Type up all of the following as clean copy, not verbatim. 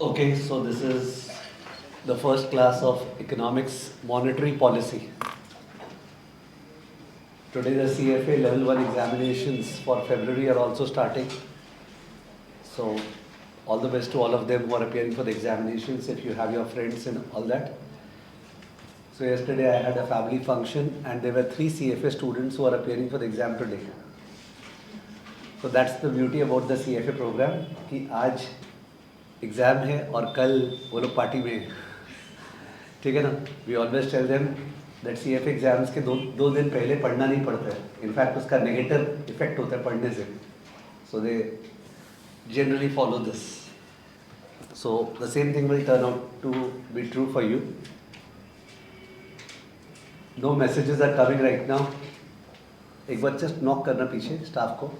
Okay, so this is the first class of economics monetary policy. Today the CFA level 1 examinations for February are also starting. So all the best to all of them who are appearing for the examinations, if you have your friends and all that. So yesterday I had a family function and there were 3 CFA students who are appearing for the exam today. So that's the beauty about the CFA program कि आज exam है और कल वो लोग party में हैं. ठीक है ना. We always tell them that CFA exams के दो दिन पहले पढ़ना नहीं पड़ता है. इनफैक्ट उसका नेगेटिव इफेक्ट होता है पढ़ने से. So they generally follow this. So the same thing will turn out to be true for you. No messages are coming right now. एक बार जस्ट नॉक करना पीछे स्टाफ को.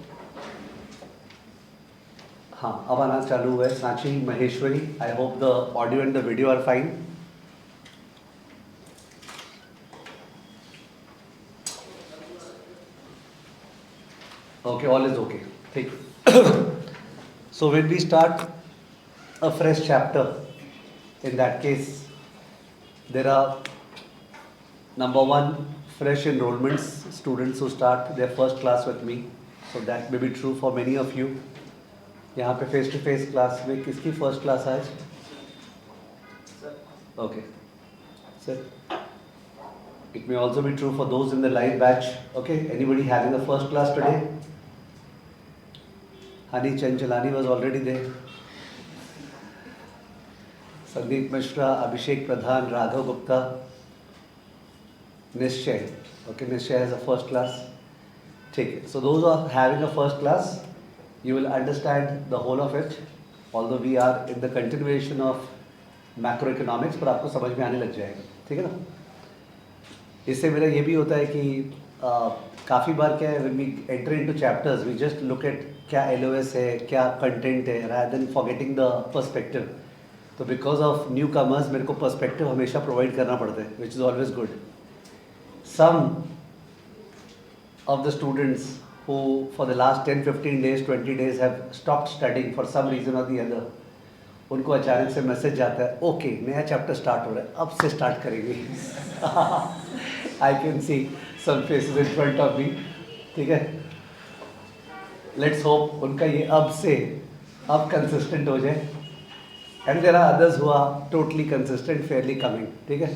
हाँ, अब आना चालू हुआ है. Sanchi, Maheshwari, I hope the audio and the video are fine. Okay, all is okay. ठीक. So when we start a fresh chapter, in that case, there are number one, fresh enrollments, students who start their first class with me. So that may be true for many of you. यहाँ पे face to face class में किसकी first class आज? Okay, sir. It may also be true for those in the live batch. Okay, anybody having a first class today? Hani Chanchalani was already there. Sandeep Mishra, Abhishek Pradhan, Raghav Gupta, Nishchay. Okay, Nishchay has a first class. Take it. So those who are having a first class, you will understand the whole of it. Although we are in the continuation of macroeconomics, पर आपको समझ में आने लग जाएगा. ठीक है ना. इससे मेरा ये भी होता है कि काफ़ी बार क्या है, when we enter into chapters, we just look at क्या LOS है, क्या कंटेंट है, rather than forgetting the perspective. तो because of newcomers मेरे को perspective हमेशा प्रोवाइड करना पड़ता है, which is always good. Some of the students who for the last 10, 15 days, 20 days have stopped studying for some reason or the other, उनको अचानक से मैसेज जाता है, ओके नया चैप्टर स्टार्ट हो रहा है, अब से स्टार्ट करेंगे. I can see some faces in front of me. ठीक है. लेट्स होप उनका ये अब से अब कंसिस्टेंट हो जाए. And there are others who are totally consistent fairly coming. ठीक है.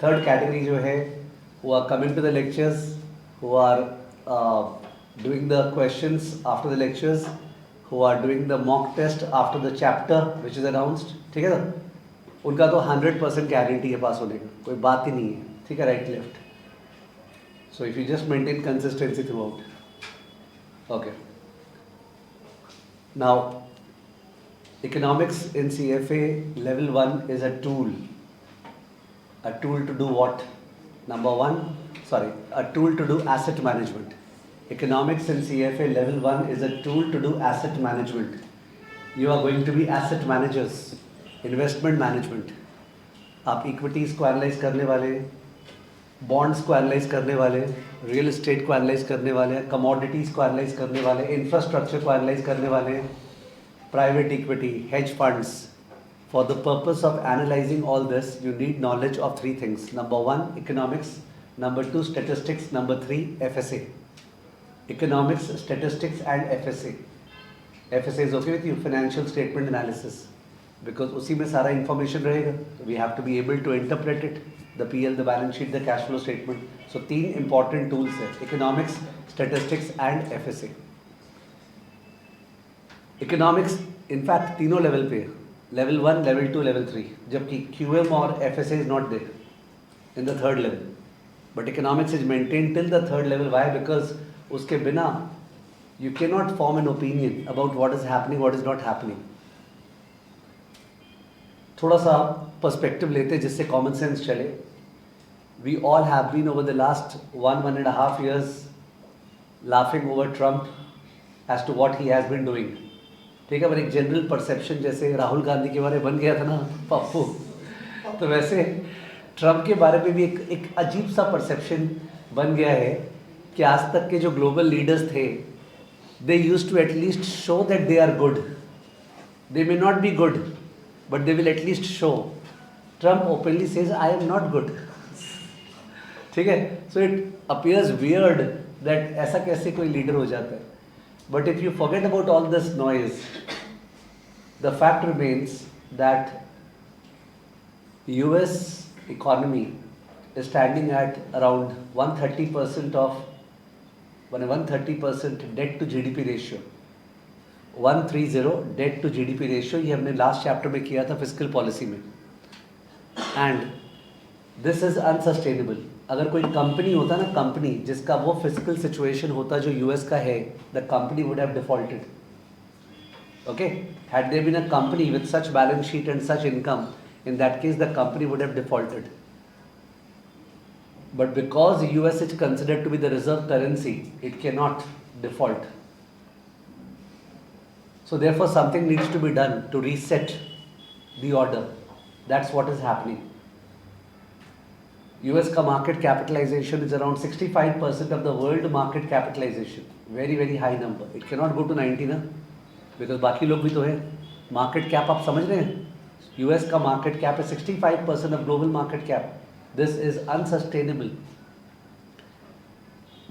थर्ड कैटेगरी जो है, who are coming to the lectures, who are doing the questions after the lectures, who are doing the mock test after the chapter which is announced. ठीक है ना. उनका तो 100% guarantee है पास होने का, कोई बात ही नहीं है. ठीक है. Right left. So if you just maintain consistency through out. Okay. Now economics in CFA level 1 is a tool to do what? A tool to do asset management. Economics in CFA level 1 is a tool to do asset management. You are going to be asset managers, investment management. आप equities को analyse करने वाले, bonds को analyse करने वाले, real estate को analyse करने वाले, कमोडिटीज़ को एनालाइज करने वाले, इंफ्रास्ट्रक्चर को एनालाइज करने वाले, private equity, hedge funds. For the purpose of analyzing all this, you need knowledge of 3 things. Number 1, economics. Number 2, statistics. Number 3, FSA. Economics, statistics and FSA. FSA is okay with you, financial statement analysis, because उसी में सारा information रहेगा. We have to be able to interpret it, the PL, the balance sheet, the cash flow statement. So 3 important tools है, economics, statistics and FSA. Economics in fact तीनों level पे है, level 1, level 2, level 3, जबकि QM और FSA is not there in the third level. But economics is maintained till the third level. Why? Because उसके बिना you cannot form an opinion about what is happening, what is not happening. थोड़ा सा perspective लेते जिससे common sense चले. We all have been over the last 1.5 years laughing over Trump as to what he has been doing. ठीक है. पर एक general perception जैसे राहुल गांधी के बारे में बन गया था ना पप्पू, तो वैसे ट्रम्प के बारे में भी एक अजीब सा परसेप्शन बन गया है कि आज तक के जो ग्लोबल लीडर्स थे, they used to at least show that they are good. They may not be good, but they will at least show. Trump openly says, I am not good. ठीक है? So it appears weird that ऐसा कैसे कोई leader हो जाता है. But if you forget about all this noise, the fact remains that US economy is standing at around 130% of 130% debt to GDP ratio. 130 debt to GDP ratio, ये हमने last chapter में किया था फिजिकल पॉलिसी में. And this is unsustainable. अगर कोई company होता ना, कंपनी जिसका वो फिजिकल सिचुएशन होता जो यूएस का है, the company would have defaulted. Okay, had there been a company with such balance sheet and such income, in that case the company would have defaulted. But because US is considered to be the reserve currency, it can not default. So therefore something needs to be done to reset the order. That's what is happening. US का market capitalization is around 65% of the world market capitalization. Very very high number. It cannot go to 90 ना, because बाकी लोग भी तो है. Market cap आप समझ रहे हैं? US का market cap है 65% of global market cap. This is unsustainable.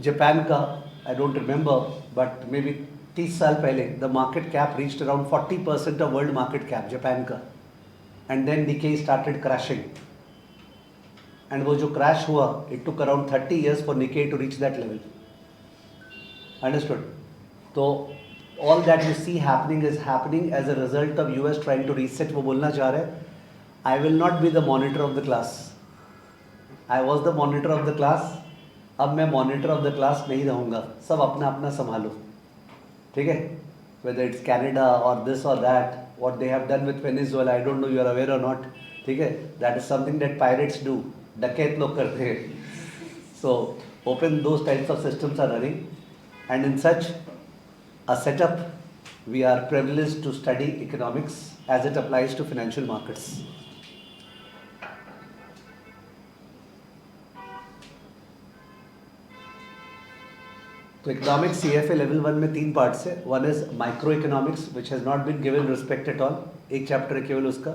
Japan का I don't remember, but maybe 30 साल पहले the market cap reached around 40% of world market cap Japan का, and then Nikkei started crashing. And वो जो crash हुआ, it took around 30 years for Nikkei to reach that level. Understood? तो all that you see happening is happening as a result of US trying to reset. वो बोलना चाह रहे हैं, I will not be the monitor of the class. I was the monitor of the class, अब मैं monitor of the class नहीं रहूँगा. सब अपना अपना संभालो. ठीक है? Whether it's Canada or this or that, what they have done with Venezuela, I don't know, you are aware or not. ठीक है? That is something that pirates do. डकैत लोग करते हैं. So open those types of systems are running, and in such a setup, we are privileged to study economics as it applies to financial markets. तो economics CFA level 1 में 3 parts है. One is micro economics which has not been given respect at all. एक chapter है केवल उसका.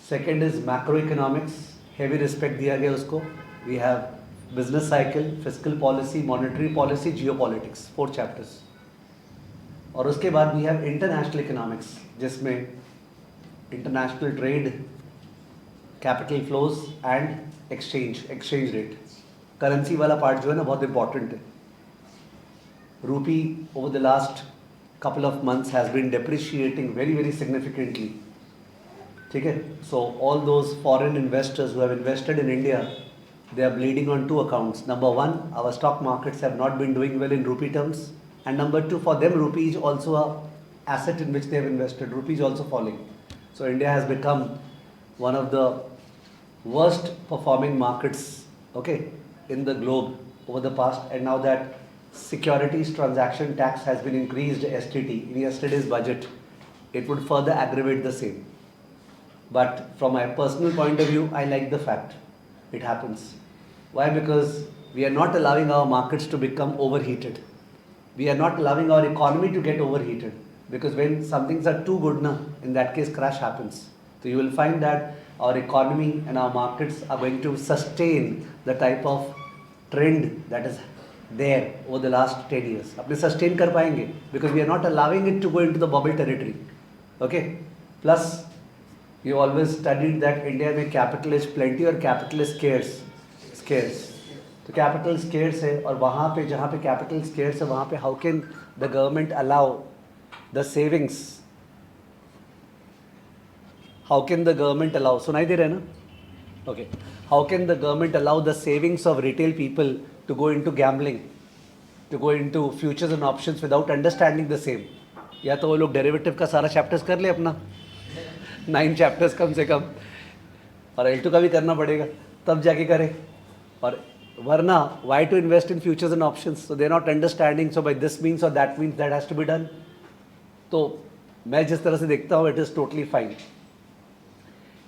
Second is macro economics, heavy respect दिया गया उसको. We have business cycle, physical policy, monetary policy, geo politics, 4 chapters. और उसके बाद वी हैव इंटरनेशनल इकोनॉमिक्स, जिसमें international trade, capital flows and exchange rate. Currency वाला पार्ट जो है ना, बहुत इंपॉर्टेंट है. Rupee over the last couple of months has been depreciating very very significantly. ठीक है? So all those foreign investors who have invested in India, they are bleeding on 2 accounts. Number 1, our stock markets have not been doing well in rupee terms, and number 2, for them rupee is also a asset in which they have invested. Rupee is also falling. So India has become one of the worst performing markets, okay, in the globe over the past. And now that Securities Transaction Tax has been increased, STT, in yesterday's budget, it would further aggravate the same. But from my personal point of view, I like the fact it happens. Why? Because we are not allowing our markets to become overheated. We are not allowing our economy to get overheated. Because when some things are too good, in that case crash happens. So you will find that our economy and our markets are going to sustain the type of trend that is there over the last 10 years. अपने sustain कर पाएंगे, because we are not allowing it to go into the bubble territory. Okay? Plus, you always studied that India में capital is plenty और capital is scarce. तो capital scarce है, और वहाँ पे जहाँ पे capital scarce है, वहाँ पे how can the government allow the savings? How can the government allow? सुनाई दे रहा है ना? Okay. How can the government allow the savings of retail people to go into gambling, to go into futures and options without understanding the same? या तो वो लोग derivative का सारा चैप्टर्स कर ले अपना, 9 चैप्टर्स कम से कम, और L2 का भी करना पड़ेगा, तब जाके करें. और वरना why to invest in futures and options? So they are not understanding. So by this means or that means that has to be done. तो मैं जिस तरह से देखता हूँ, it is totally fine.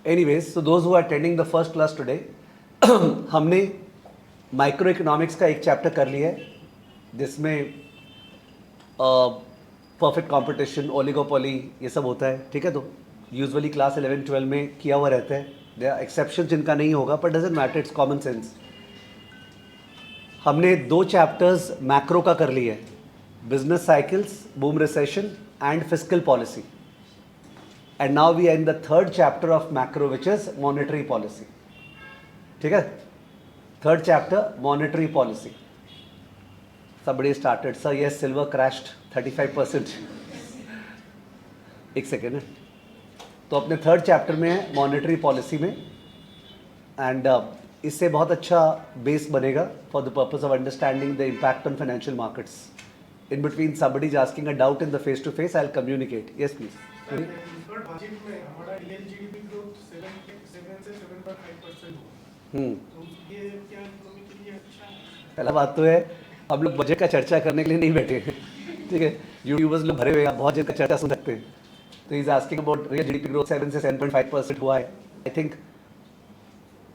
Anyways, so those who are attending the first class today, हमने micro economics का एक चैप्टर कर लिया है, जिसमें परफेक्ट कंपटीशन, ओलिगोपोली, ये सब होता है. ठीक है? तो यूजुअली क्लास 11-12 में किया हुआ रहता है. देयर आर एक्सेप्शंस जिनका नहीं होगा, but doesn't matter, it's common sense. हमने 2 चैप्टर्स मैक्रो का कर लिए, business cycles, boom recession and fiscal policy. And now we are in the 3rd chapter of macro which is monetary policy. ठीक है, 3rd chapter monetary policy. Somebody started, sir, yes, silver crashed 35%. एक second है. तो अपने 3rd chapter में है monetary policy में, and इससे बहुत अच्छा बेस बनेगा for the purpose of understanding the impact on financial markets. In between somebody is asking a doubt in the face to face, I'll communicate. Yes, please. Budget में हमारा real GDP growth 7 से 7.5% हुआ. तो ये क्या economy के लिए अच्छा है? पहला बात तो है, हम लोग बजट का चर्चा करने के लिए नहीं बैठे हैं. ठीक है, यूट्यूबर्स लोग भरे हुए हैं, बहुत जन का चर्चा सुन सकते हैं. तो is asking about real GDP growth 7 से 7.5% हुआ है. आई थिंक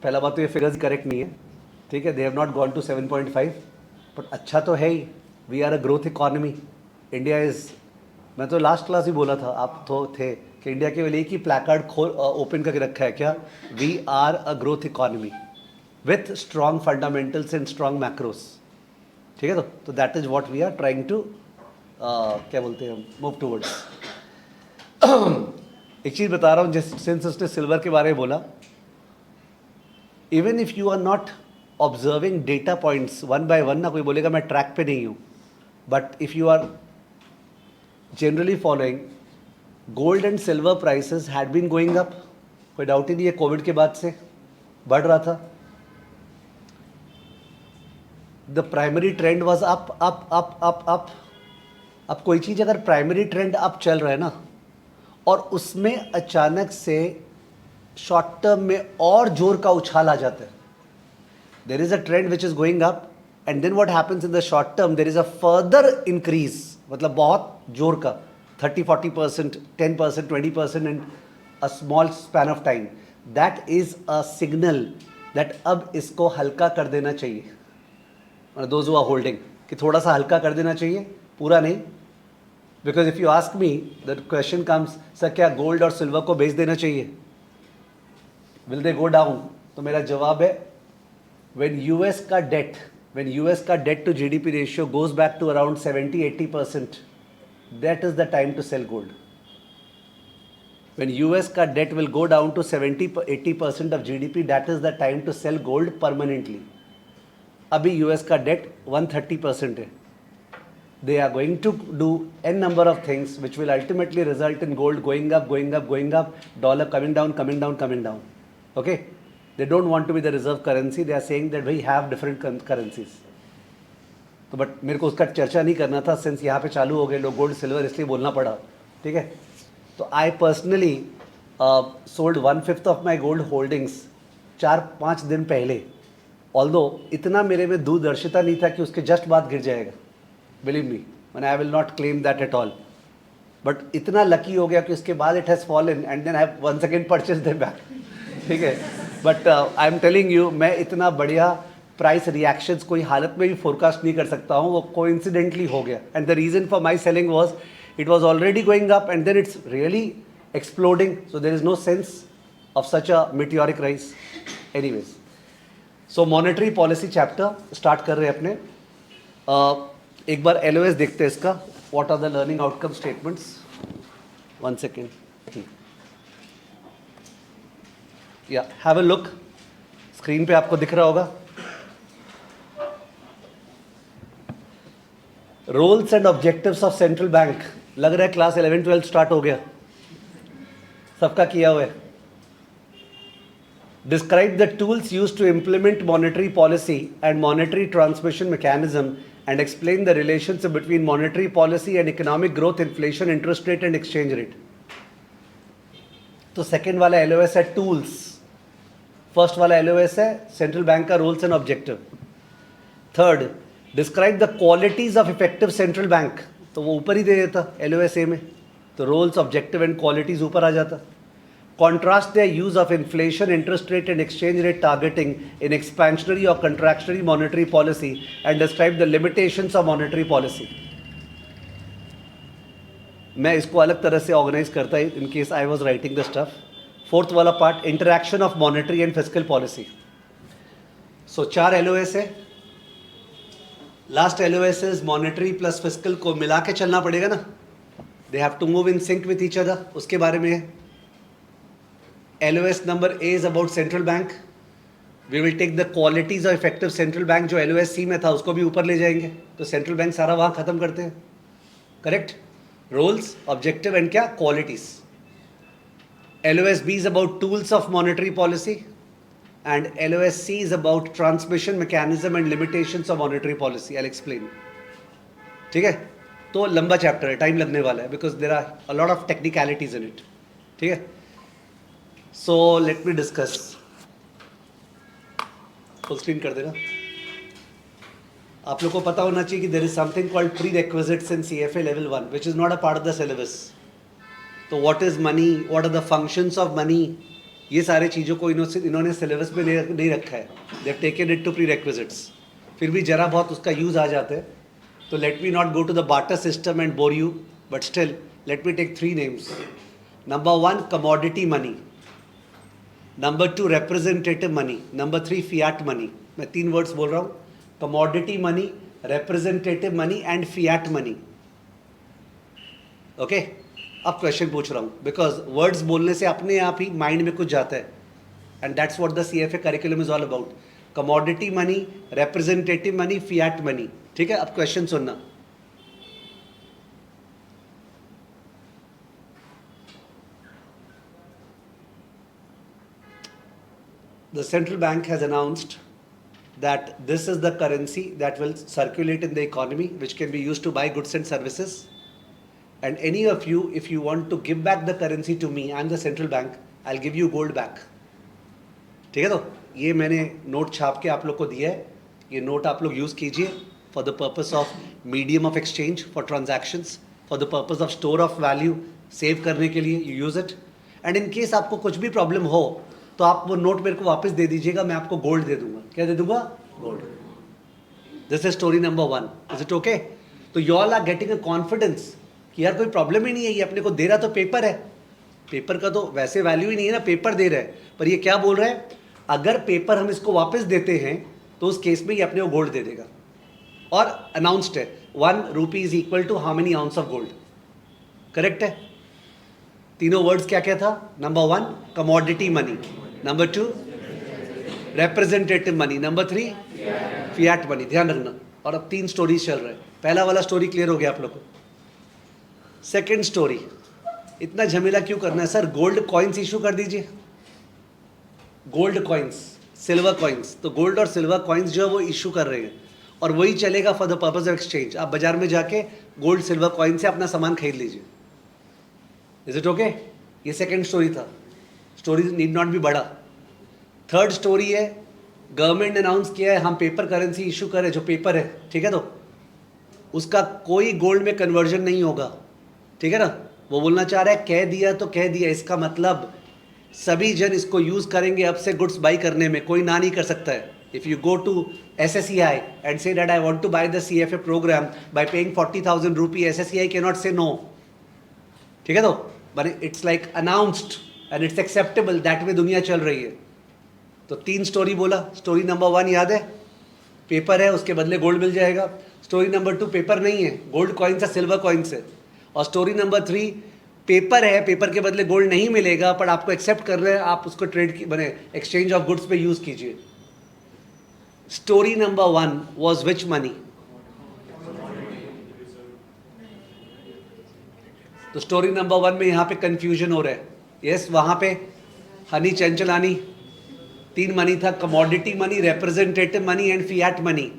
पहला बात तो ये फिगर्स करेक्ट नहीं है. ठीक है, they have not gone to 7.5, but अच्छा तो है ही. We are a growth economy. India is, मैं तो लास्ट क्लास ही बोला था, आप तो थे कि इंडिया केवल एक ही प्लैकार्ड ओपन करके रखा है क्या, we are a growth economy with strong fundamentals and strong macros. ठीक है, तो that is what we are trying to क्या बोलते हैं हम, मूव टूवर्ड्स. एक चीज़ बता रहा हूँ, जिस सिंस उसने सिल्वर के बारे में बोला, even if you are not observing data points one by one, ना कोई बोलेगा मैं ट्रैक पे नहीं हूँ, but if you are generally following, gold and silver prices had been going up. कोई डाउट ही नहीं है, कोविड के बाद से बढ़ रहा था. The primary trend was up up up up up. अब कोई चीज़ अगर प्राइमरी ट्रेंड अप चल रहा है ना, और उसमें अचानक से शॉर्ट टर्म में और जोर का उछाल आ जाता है, there is a trend which is going up, and then what happens in the short term, there is a further increase, मतलब बहुत जोर का 30-40%, 10%, 20% in a small span of time. That is a signal that अब इसको हल्का कर देना चाहिए. दोज हु आर होल्डिंग, कि थोड़ा सा हल्का कर देना चाहिए, पूरा नहीं. Because if you ask me, the question comes, sir क्या गोल्ड और सिल्वर को बेच देना चाहिए, विल दे गो डाउन? तो मेरा जवाब है, व्हेन यूएस का debt to GDP ratio goes back to around 70-80%, that is the time to sell gold. When US का debt will go down to 70-80% of GDP, that is the time to sell gold permanently. अभी US का debt 130% है. They are going to do n number of things which will ultimately result in gold going up, going up, going up, dollar coming down, coming down, coming down. Okay? They don't want to be the reserve currency. They are saying that we have different currencies. तो but मेरे को उसका चर्चा नहीं करना था, since यहाँ पे चालू हो गए लोग गोल्ड सिल्वर, इसलिए बोलना पड़ा. ठीक है, तो I personally sold 1/5 of my gold holdings 4-5 दिन पहले. ऑल्दो इतना मेरे में दूरदर्शिता नहीं था कि उसके जस्ट बाद गिर जाएगा, बिलीव मी, मैंने I will not claim that at all, but इतना लकी हो गया कि उसके बाद it has fallen and then I have once again purchase them back. ठीक है, but I am telling you, मैं इतना बढ़िया प्राइस रिएक्शंस कोई हालत में भी फोरकास्ट नहीं कर सकता हूँ, वो कोइंसिडेंटली हो गया. And the reason for my selling was it was already going up and then it's really exploding, so there is no sense of such a meteoric rise. Anyways, so monetary policy chapter start कर रहे हैं अपने. एक बार LOS देखते हैं इसका, what are the learning outcome statements. 1 second. Yeah, have a look. Screen पे आपको दिख रहा होगा. Roles and objectives of central bank. लग रहा है क्लास 11-12 स्टार्ट हो गया, सबका किया हुआ है. Describe the tools used to implement monetary policy and monetary transmission mechanism and explain the relationship between monetary policy and economic growth, inflation, interest rate and exchange rate. तो सेकेंड वाला LOS है tools, first वाला LOS है central bank का roles and objective. Third, describe the qualities of effective central bank, तो वो ऊपर ही दे देता LOS में, तो रोल्स, ऑब्जेक्टिव एंड क्वालिटीज ऊपर आ जाता. Contrast the use of inflation, interest rate and exchange rate targeting in expansionary और contractionary monetary policy and describe the limitations of monetary policy. मैं इसको अलग तरह से ऑर्गेनाइज करता है in case I was writing the stuff. Fourth वाला part, interaction of monetary and fiscal policy. So 4 LOS है. Last LOS is monetary plus fiscal को मिला के चलना पड़ेगा ना. They have to move in sync with each other. उसके बारे में है. LOS number A is about central bank. We will take the qualities of effective central bank. जो LOS C में था उसको भी ऊपर ले जाएंगे. तो सेंट्रल बैंक सारा वहाँ ख़त्म करते हैं. करेक्ट. रोल्स, ऑब्जेक्टिव एंड क्या qualities. LOS B is about tools of monetary policy and LOS C is about transmission mechanism and limitations of monetary policy. I'll explain. ठीक है. तो लंबा चैप्टर है, टाइम लगने वाला है because there are a lot of technicalities in it. ठीक है. So let me discuss. Full screen कर देना. आप लोग को पता होना चाहिए कि there is something called prerequisites in CFA level 1 which is not a part of the syllabus. तो what is money, what are the functions of money, ये सारे चीज़ों को इन्होंने सिलेबस में नहीं रखा है. They have taken it to prerequisites. फिर भी जरा बहुत उसका यूज़ आ जाता है. तो let me not go to the barter system and bore you, but still let me take 3 names. Number 1 commodity money, number 2 representative money, number 3 fiat money. मैं 3 words बोल रहा हूँ. Commodity money, representative money and fiat money. Okay. अब question पूछ रहा हूँ because words बोलने से अपने आप ही माइंड में कुछ जाता है. And that's what the CFA curriculum is all about. Commodity money, representative money, Fiat money. ठीक है. अब क्वेश्चन सुनना. The central bank has announced that this is the currency that will circulate in the economy which can be used to buy goods and services. And any of you, if you want to give back the currency to me, I am the central bank, I'll give you gold back. ठीक है. तो ये मैंने note छाप के आप लोग को दिया है. ये नोट आप लोग यूज़ कीजिए for the purpose of medium of exchange, for transactions, for the purpose of store of value, save करने के लिए you use it. And in case आपको कुछ भी प्रॉब्लम हो तो आप वो नोट मेरे को वापस दे दीजिएगा. मैं आपको गोल्ड दे दूंगा. क्या दे दूंगा? Gold. This is story number 1. Is it okay? तो you all are getting a confidence कि यार कोई प्रॉब्लम ही नहीं है. ये अपने को दे रहा तो पेपर है. पेपर का तो वैसे वैल्यू ही नहीं है ना, पेपर दे रहा है. पर ये क्या बोल रहा है, अगर पेपर हम इसको वापस देते हैं तो उस केस में ये अपने को गोल्ड दे देगा. और अनाउंस्ड है 1 rupee is equal to how many ounce of gold. Correct है. तीनों वर्ड्स क्या क्या था? Number 1 commodity money, number 2 representative money, number 3 fiat money. ध्यान रखना. और अब 3 स्टोरीज चल रहे हैं. पहला वाला स्टोरी क्लियर हो गया आप लोग को. Second story. इतना झमेला क्यों करना है सर? गोल्ड कॉइन्स इशू कर दीजिए. Gold coins, silver coins. तो गोल्ड और सिल्वर कॉइन्स जो है वो इशू कर रहे हैं और वही चलेगा for the purpose of exchange. आप बाजार में जाके गोल्ड सिल्वर कॉइन से अपना सामान खरीद लीजिए. Is it okay? ये सेकेंड स्टोरी था. स्टोरी नीड नॉट बी बड़ा. थर्ड स्टोरी है, गवर्नमेंट ने अनाउंस किया है हम पेपर करेंसी इशू करें. जो पेपर है, ठीक है, तो उसका कोई गोल्ड में कन्वर्जन नहीं होगा. ठीक है ना. वो बोलना चाह रहा है कह दिया तो कह दिया. इसका मतलब सभी जन इसको यूज़ करेंगे अब से गुड्स बाई करने में. कोई ना नहीं कर सकता है. If you go to SSCI and say that I want to buy the CFA program by paying 40,000 rupee, SSCI can not say no. ठीक है. तो but it's like announced and it's acceptable. That में दुनिया चल रही है. तो 3 story बोला. स्टोरी नंबर 1 याद है, पेपर है उसके बदले गोल्ड मिल जाएगा. स्टोरी नंबर 2 पेपर नहीं है, गोल्ड कॉइन से सिल्वर कॉइन से. और स्टोरी नंबर 3 पेपर है, पेपर के बदले गोल्ड नहीं मिलेगा पर आपको एक्सेप्ट कर रहे हैं, आप उसको ट्रेड की बने एक्सचेंज ऑफ गुड्स पे यूज़ कीजिए. Story number 1 was which money? तो स्टोरी नंबर 1 में यहाँ पे कंफ्यूजन हो रहा है. यस, वहाँ पे हनी चंचलानी 3 मनी था, commodity money, representative money and fiat money.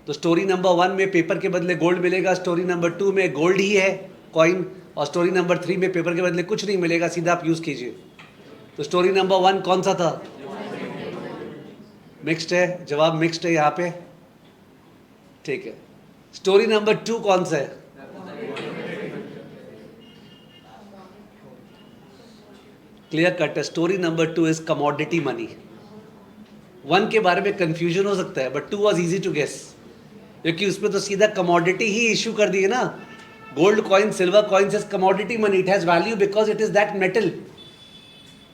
तो स्टोरी नंबर 1 में पेपर के बदले गोल्ड मिलेगा. स्टोरी नंबर 2 में गोल्ड ही है कॉइन. और स्टोरी नंबर 3 में पेपर के बदले कुछ नहीं मिलेगा, सीधा आप यूज़ कीजिए. तो स्टोरी नंबर 1 कौन सा था? मिक्स्ड है. जवाब मिक्स्ड है यहाँ पे. ठीक है. स्टोरी नंबर 2 कौन सा है? क्लियर कट है. Story number 2 is commodity money. 1 के बारे में कंफ्यूजन हो सकता है but 2 was easy to guess, क्योंकि उसमें तो सीधा कमोडिटी ही इशू कर दी है ना. Gold coin, silver coins is commodity money. It has value because it is that metal.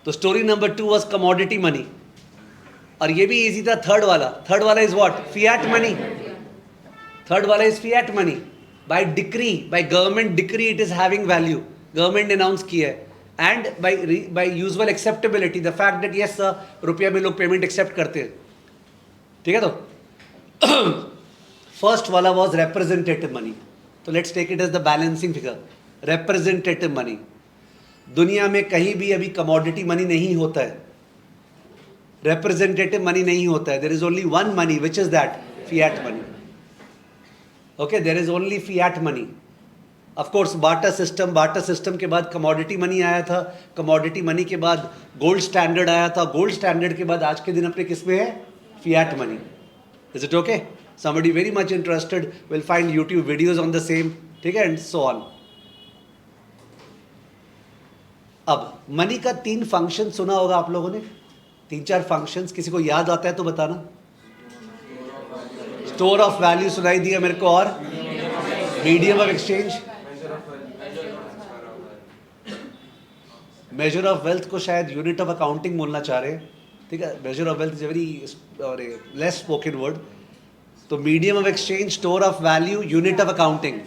तो story number 2 was commodity money. और ये भी इजी था थर्ड वाला is what? Fiat money. Third वाला is fiat money. By decree, by government decree it is having value. Government ने announce किया है. And by usual acceptability, the fact that yes रुपया में लोग पेमेंट एक्सेप्ट करते हैं. ठीक है. तो फर्स्ट वाला वॉज रिप्रेजेंटेटिव मनी. तो let's take it as the balancing figure. Representative money. दुनिया में कहीं भी अभी कमोडिटी मनी नहीं होता है, रिप्रेजेंटेटिव मनी नहीं होता है. There is only one money which is that fiat money. Okay, there is only fiat money. Of course barter system के बाद कमोडिटी मनी आया था. कमोडिटी मनी के बाद गोल्ड स्टैंडर्ड आया था. गोल्ड स्टैंडर्ड के बाद आज के दिन अपने किस में है? Fiat money. Is it okay? somebody very much interested will find YouTube videos on the same. ठीक है, and so on. अब मनी का 3 फंक्शन सुना होगा आप लोगों ने. 3-4 फंक्शंस किसी को याद आता है तो बताना. स्टोर ऑफ वैल्यू सुनाई दिया मेरे को, और medium of exchange, major of wealth को शायद यूनिट ऑफ अकाउंटिंग बोलना चाह रहे हैं. ठीक है, measure of wealth is very less spoken word. तो medium of exchange, store of value, unit of accounting,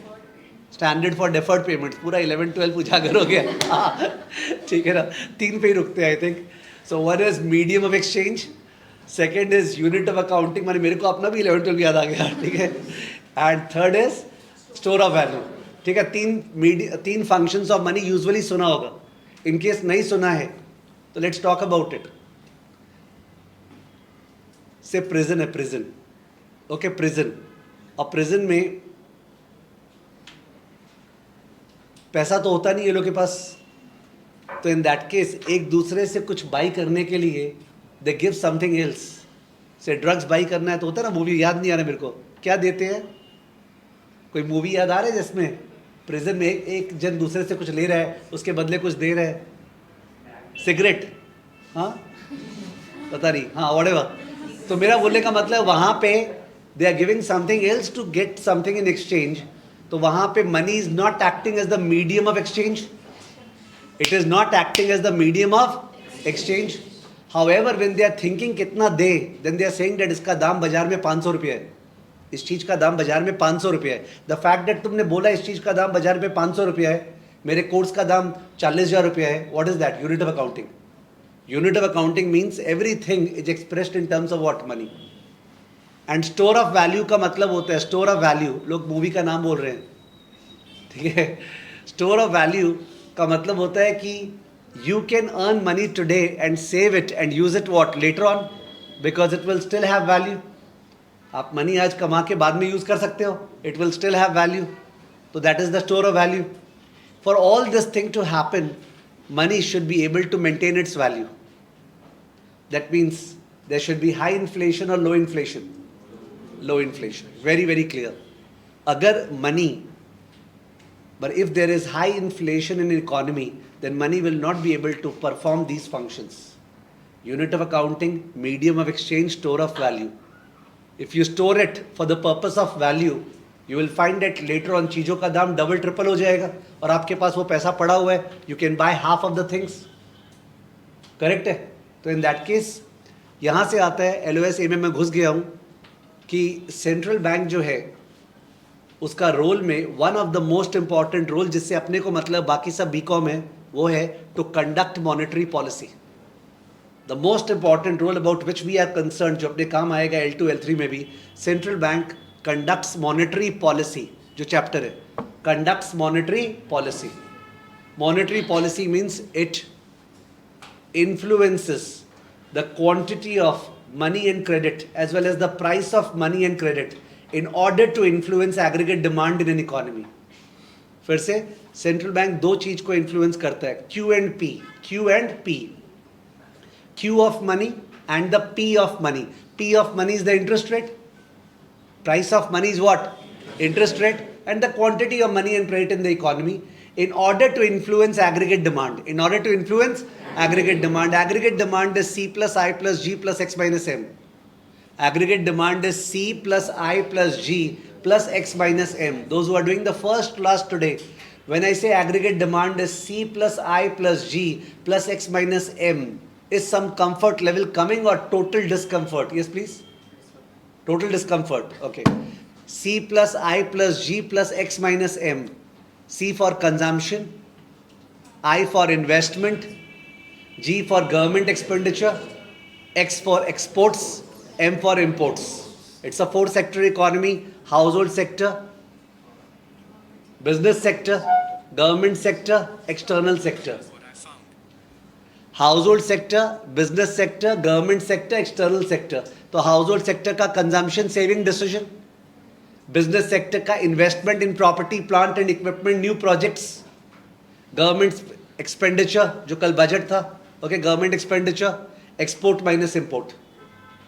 standard for deferred payment. पूरा 11-12 उजागर हो गया. ठीक है ना, 3 पे ही रुकते हैं I think. So one is medium of exchange, second is unit of accounting, माने मेरे को अपना भी 11-12 याद आ गया. ठीक है, and third is store of value. ठीक है, 3 फंक्शंस ऑफ मनी यूजुअली सुना होगा. इन केस नहीं सुना है तो लेट्स टॉक अबाउट इट. से प्रिजन है, प्रिजन. Okay, prison. और प्रिजन में पैसा तो होता नहीं है लोगों के पास. तो इन दैट केस एक दूसरे से कुछ बाई करने के लिए दे गिव समथिंग एल्स. से ड्रग्स बाई करना है तो होता है ना, मूवी याद नहीं आ रहा मेरे को, क्या देते हैं? कोई मूवी याद आ रहा है जिसमें प्रिजन में एक जन दूसरे से कुछ ले रहा है, उसके बदले कुछ दे रहा है? सिगरेट? हाँ, पता नहीं. हाँ, व्हाटएवर. तो मेरा बोलने का मतलब वहाँ पे they are giving something else to get something in exchange. तो वहाँ पे money is not acting as the medium of exchange. It is not acting as the medium of exchange. However when they are thinking कितना दे, then they are saying that इसका दाम बाजार में 500 रुपये है. इस चीज़ का दाम बाजार में 500 रुपये है. द फैक्ट दैट तुमने बोला इस चीज़ का दाम बाजार में 500 रुपये है, मेरे कोर्स का दाम 40,000 रुपये है. What is that? Unit of accounting. Unit of accounting means everything is expressed in terms of what? Money. And store of value का मतलब होता है, स्टोर ऑफ वैल्यू, लोग मूवी का नाम बोल रहे हैं. ठीक है, स्टोर ऑफ वैल्यू का मतलब होता है कि you can earn money today and save it and use it what? Later on, because it will still have value. आप मनी आज कमा के बाद में यूज कर सकते हो, it will still have value. तो that is the store of value. For all this thing to happen, money should be able to maintain its value. That means there should be high inflation or low inflation. Low inflation. Very, very clear. Agar money, but if there is high inflation in the economy, then money will not be able to perform these functions. Unit of accounting, medium of exchange, store of value. If you store it for the purpose of value, you will find that later on चीज़ों का दाम double triple हो जाएगा और आपके पास वो पैसा पड़ा हुआ है. You can by half of the things. Correct है? तो इन दैट केस यहाँ से आता है LOS में मैं घुस गया हूँ कि सेंट्रल बैंक जो है उसका रोल में one of the most important role, जिससे अपने को मतलब बाकी सब BCom है, वो है to conduct monetary policy. The most important role about which we are concern, जो अपने काम आएगा L2 L3 में भी. Central bank conducts monetary policy, जो चैप्टर है, conducts monetary policy. Monetary policy means it influences the quantity of money and credit as well as the price of money and credit in order to influence aggregate demand in an economy. फिर से central bank 2 चीज को influence करता है, Q and P. Q and P. Q of money and the P of money. P of money is the interest rate. Price of money is what? Interest rate. And the quantity of money and credit in the economy in order to influence aggregate demand. In order to influence aggregate demand. Aggregate demand is C plus I plus G plus X minus M. Aggregate demand is C plus I plus G plus x minus m. Those who are doing the first class today, when I say aggregate demand is C plus I plus G plus x minus m, is some comfort level coming or total discomfort? Yes, please? Total discomfort. Okay. C plus I plus G plus x minus m. C for consumption, I for investment, G for government expenditure, X for exports, M for imports. It's a four sector economy: household sector, business sector, government sector, external sector. Household sector, business sector, government sector, external sector. तो household sector का consumption saving decision, business sector का investment in property, plant and equipment, new projects, government expenditure जो कल budget था, okay, government expenditure, export minus import.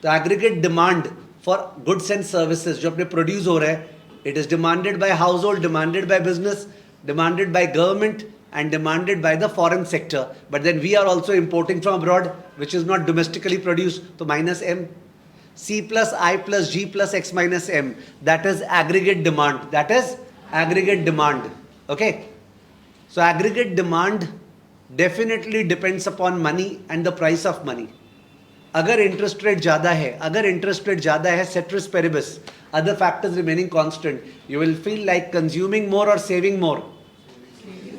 तो aggregate demand for goods and services जो अपने produce हो रहे हैं, it is demanded by household, demanded by business, demanded by government and demanded by the foreign sector. But then we are also importing from abroad, which is not domestically produced. So minus M. C plus I plus G plus X minus M. That is aggregate demand. That is aggregate demand. Okay. So aggregate demand definitely depends upon money and the price of money. अगर interest rate ज़्यादा है, ceteris paribus, other factors remaining constant, you will feel like consuming more or saving more.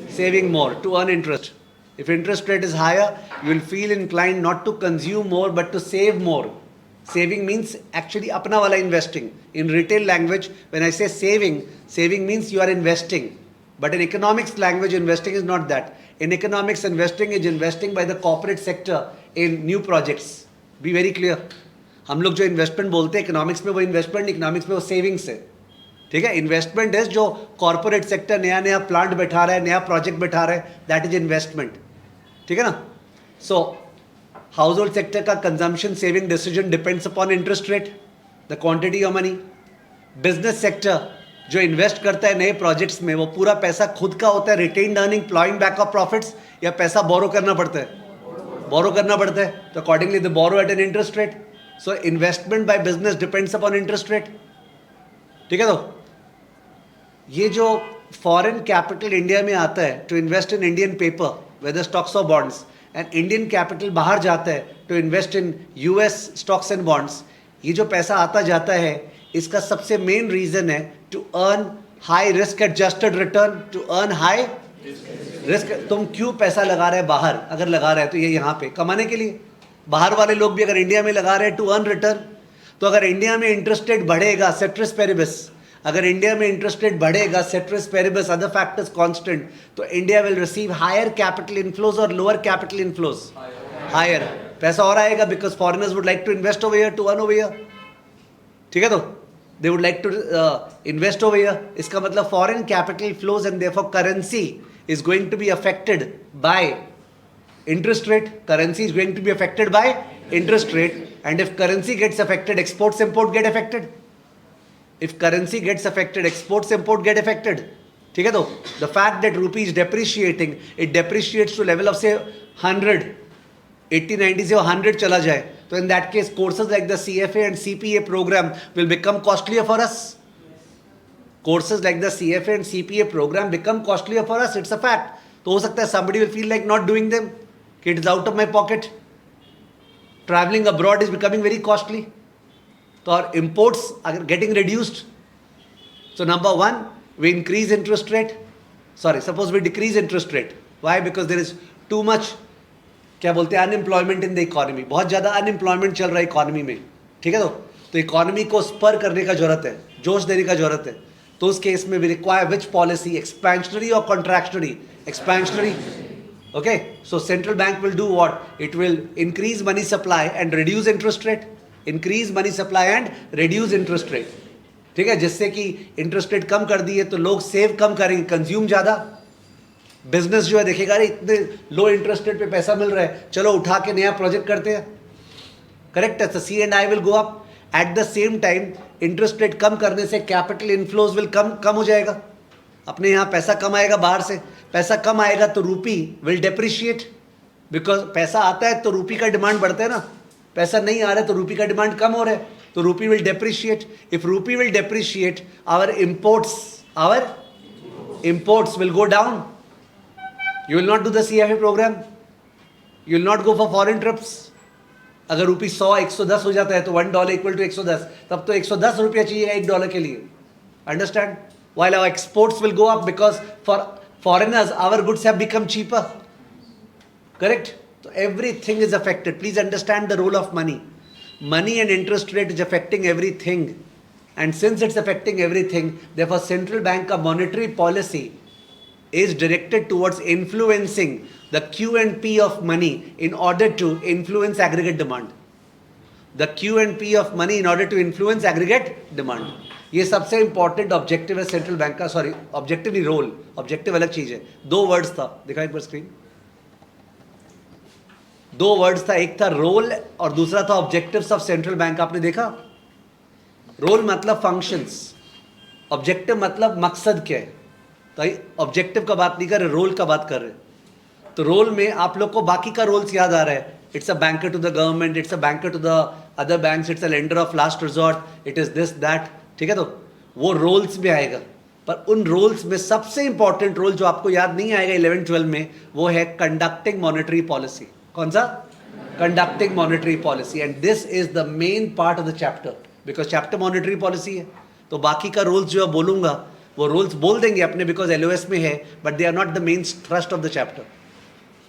Saving more to earn interest. If interest rate is higher, you will feel inclined not to consume more but to save more. Saving means actually apna wala investing. In retail language, when I say saving means you are investing. But in economics language, investing is not that. In economics, investing is investing by the corporate sector in new projects. Be very clear. हम लोग जो investment बोलते हैं economics में वो investment, economics में वो savings है. ठीक है. इन्वेस्टमेंट इज जो कॉर्पोरेट सेक्टर नया नया प्लांट बैठा रहा है, नया प्रोजेक्ट बैठा रहा है, दैट इज इन्वेस्टमेंट. ठीक है ना. सो हाउस होल्ड सेक्टर का consumption saving decision depends upon interest rate, the quantity of money. Business sector जो इन्वेस्ट करता है नए प्रोजेक्ट्स में, वो पूरा पैसा खुद का होता है, retained earning, ploughing back of profits, या पैसा बोरो करना पड़ता है. बोरो करना पड़ता है, तो accordingly the borrow at an interest rate. So investment by business depends upon interest rate. ठीक है. तो ये जो फॉरेन कैपिटल इंडिया में आता है to invest in Indian paper, whether stocks और बॉन्ड्स, एंड इंडियन कैपिटल बाहर जाता है to invest in US stocks and bonds, ये जो पैसा आता जाता है, इसका सबसे मेन रीजन है to earn high risk adjusted return. To earn high risk. तुम क्यों पैसा लगा रहे हैं बाहर? अगर लगा रहे हैं तो ये यहाँ पे कमाने के लिए. बाहर वाले लोग भी अगर इंडिया में लगा रहे हैं टू अर्न रिटर्न, तो अगर इंडिया में इंटरेस्ट रेट बढ़ेगा, सेट्रिस पेरिबिस, अगर इंडिया में इंटरेस्ट रेट बढ़ेगा, ceteris paribus, other factors constant, तो India will receive higher capital inflows और लोअर कैपिटल इनफ्लोज. हायर पैसा और आएगा because foreigners would like to invest over here, to earn over here. ठीक है. तो they would like to invest over here. इसका मतलब foreign capital flows and therefore currency is going to be affected by interest rate. Currency is going to be affected by interest rate, and if currency gets affected, exports import get affected. If currency gets affected, exports import get affected. ठीक है. तो the fact that rupee is depreciating, it depreciates to level of say 100, 80, 90 से 100 चला जाए, तो in that case courses like the CFA and CPA program will become costlier for us. Courses like the CFA and CPA program become costlier for us. It's a fact. तो हो सकता है somebody will feel like not doing them. It is out of my pocket. Traveling abroad is becoming very costly. So our imports are getting reduced. So number one, we increase interest rate. Sorry, suppose we decrease interest rate. Why? Because there is too much, क्या बोलते हैं, unemployment in the economy. बहुत ज़्यादा unemployment चल रहा है economy में. ठीक है. तो इकोनॉमी को स्पर करने का जरूरत है, जोश देने का जरूरत है. तो उस केस में we require which policy, expansionary और contractionary? Expansionary. Okay. So central bank will do what? It will increase money supply and reduce interest rate. Increase money supply and reduce interest rate. ठीक है. जिससे कि interest rate कम कर दिए तो लोग save कम करेंगे, कंज्यूम ज़्यादा. बिजनेस जो है देखेगा, अरे इतने लो इंटरेस्ट रेट पे पैसा मिल रहा है, चलो उठा के नया प्रोजेक्ट करते हैं. करेक्ट है. C and I will go up. At the same time interest rate कम करने से कैपिटल इनफ्लोज विल कम हो जाएगा. अपने यहाँ पैसा कम आएगा, बाहर से पैसा कम आएगा, तो रूपी विल डेप्रिशिएट. बिकॉज पैसा आता है तो रूपी का डिमांड बढ़ता है ना. पैसा नहीं आ रहा है तो रूपी का डिमांड कम हो रहा है. तो rupee will depreciate. If rupee will depreciate, our imports will go down. You will not do the CFA program. You will not go for foreign trips. अगर रूपी 100 110 हो जाता है तो $1 इक्वल टू 110, तब तो 110 रुपया चाहिए $1 के लिए. Understand? While our exports will go up because for foreigners our goods have become cheaper. Correct? So everything is affected. Please understand the role of money. Money and interest rate is affecting everything. And since it's affecting everything, therefore central bank of monetary policy is directed towards influencing the Q and P of money in order to influence aggregate demand. The Q and P of money in order to influence aggregate demand. ये सबसे important objective है central bank का. Sorry, objective नहीं, role. Objective अलग चीज है. 2 words था, दिखा एक बार स्क्रीन. 2 वर्ड्स था, एक था रोल और दूसरा था ऑब्जेक्टिव्स ऑफ सेंट्रल बैंक. आपने देखा? रोल मतलब फंक्शंस, ऑब्जेक्टिव मतलब मकसद क्या है. तो ऑब्जेक्टिव का बात नहीं कर रहे, रोल का बात कर रहे. तो रोल में आप लोग को बाकी का रोल्स याद आ रहा है. It's a banker to the government, it's a banker to the other banks, it's a lender of last resort, it is this that. ठीक है, तो वो रोल्स में आएगा. पर उन रोल्स में सबसे इंपॉर्टेंट रोल जो आपको याद नहीं आएगा 11-12 में, वो है कंडक्टिंग मॉनेटरी पॉलिसी. कौन सा? Conducting monetary policy. And this is the main part of the chapter, because chapter monetary policy है. तो बाकी का रोल्स जो बोलूंगा वो रोल्स बोल देंगे अपने, बिकॉज LOS में है, but they are not the main thrust of the chapter.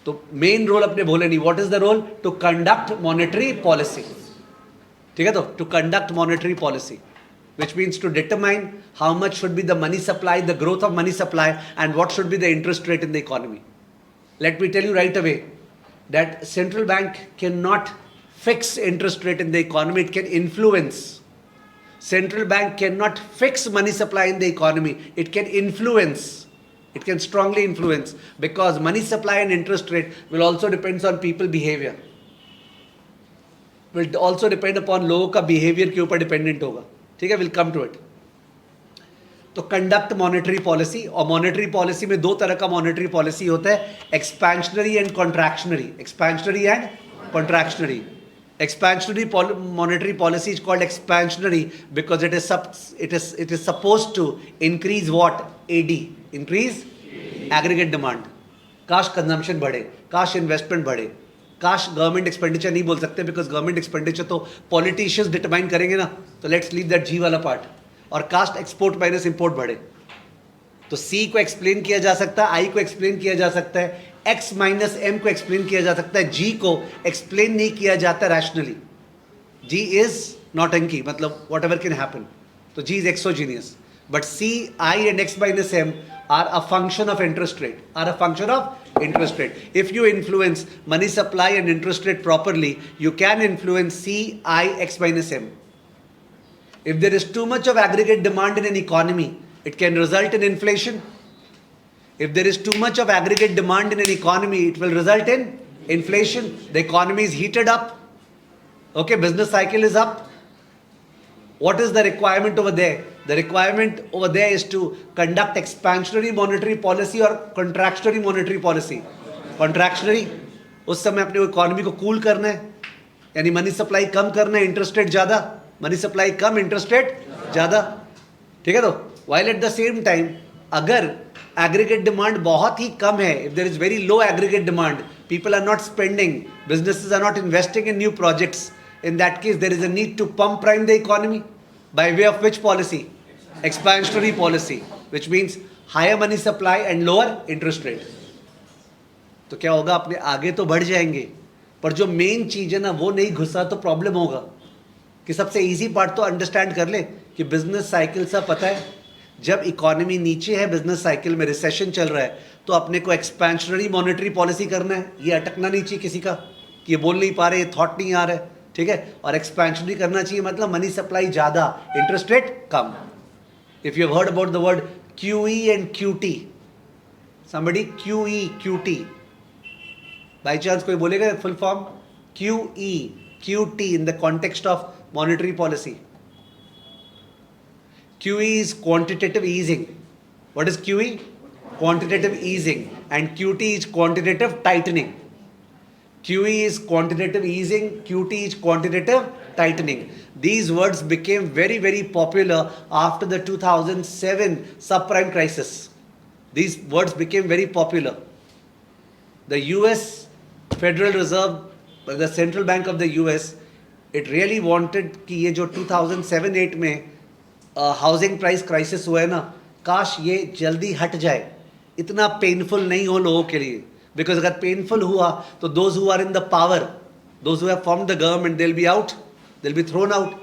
तो मेन रोल अपने बोले नहीं. What is the role? To conduct monetary policy. ठीक है, तो to conduct monetary policy, which means to determine how much should be the money supply, the growth of money supply, and what should be the interest rate in the economy. Let me tell you right away that central bank cannot fix interest rate in the economy. It can influence. Central bank cannot fix money supply in the economy. It can influence. It can strongly influence, because money supply and interest rate will also depends on people behavior. Will also depend upon लोगों का behavior के ऊपर dependent होगा. ठीक है, will come to it. तो conduct monetary policy. और monetary policy में 2 तरह का मॉनेटरी पॉलिसी होता है, expansionary and contractionary. Expansionary and contractionary. Expansionary monetary policy is called expansionary because it is supposed to increase what? AD, increase aggregate demand. काश consumption बढ़े, काश investment बढ़े, काश गवर्नमेंट एक्सपेंडिचर नहीं बोल सकते, बिकॉज गवर्नमेंट एक्सपेंडिचर तो पॉलिटिशियंस डिटरमाइन करेंगे ना. तो लेट्स लीव दैट G वाला पार्ट. और कास्ट एक्सपोर्ट माइनस इंपोर्ट बढ़े. तो C को एक्सप्लेन किया जा सकता है, I को एक्सप्लेन किया जा सकता है, X माइनस M को एक्सप्लेन किया जा सकता है, G को एक्सप्लेन नहीं किया जाता रैशनली. G इज नॉटंकी, मतलब वॉट एवर कैन हैपन. तो G is exogenous. But C, I and X minus M are a function of interest rate, are a function of interest rate. If you influence money supply and interest rate properly, you can influence C, I, X minus M. If there is too much of aggregate demand in an economy, it can result in inflation. If there is too much of aggregate demand in an economy, it will result in inflation. The economy is heated up. Okay, business cycle is up. What is the requirement over there? The requirement over there is to conduct expansionary monetary policy or contractionary monetary policy. Contractionary, उस समय अपने economy को cool करना है, यानी money supply कम करना है, interest rate ज़्यादा, मनी सप्लाई कम, इंटरेस्ट रेट ज़्यादा. ठीक है, तो while at the same time अगर एग्रीगेट डिमांड बहुत ही कम है, if there is very low aggregate demand, people are not spending, businesses are not investing in new projects, in that case there is a need to pump prime the economy. By way of which policy? Expansionary policy, which means higher money supply and lower interest rate. तो क्या होगा? अपने आगे तो बढ़ जाएंगे, पर जो मेन चीज़ है ना वो नहीं घुसा तो प्रॉब्लम होगा. कि सबसे इजी पार्ट तो अंडरस्टैंड कर ले कि बिजनेस साइकिल सा पता है. जब इकोनॉमी नीचे है, बिजनेस साइकिल में रिसेशन चल रहा है, तो अपने को एक्सपेंशनरी मॉनेटरी पॉलिसी करना है. ये अटकना नहीं चाहिए किसी का कि ये बोल नहीं पा रहे, ये थॉट नहीं आ रहा है. ठीक है, और एक्सपेंशनरी करना चाहिए, मतलब मनी सप्लाई ज़्यादा, interest rate come. If you have heard about the word QE and QT, somebody QE QT, by chance कोई बोलेगा full form? QE QT in the context of monetary policy. QE is quantitative easing. What is QE? Quantitative easing. And QT is quantitative tightening. QE is quantitative easing, QT is quantitative tightening. These words became very, very popular after the 2007 subprime crisis. These words became very popular. The US Federal Reserve, the Central Bank of the US, it really wanted कि ये जो 2007-8 में housing price crisis हुआ है ना, काश ये जल्दी हट जाए, इतना पेनफुल नहीं हो लोगों के लिए. बिकॉज अगर पेनफुल हुआ तो those who are in the power, those who have formed the government, they will be out, they will be thrown out.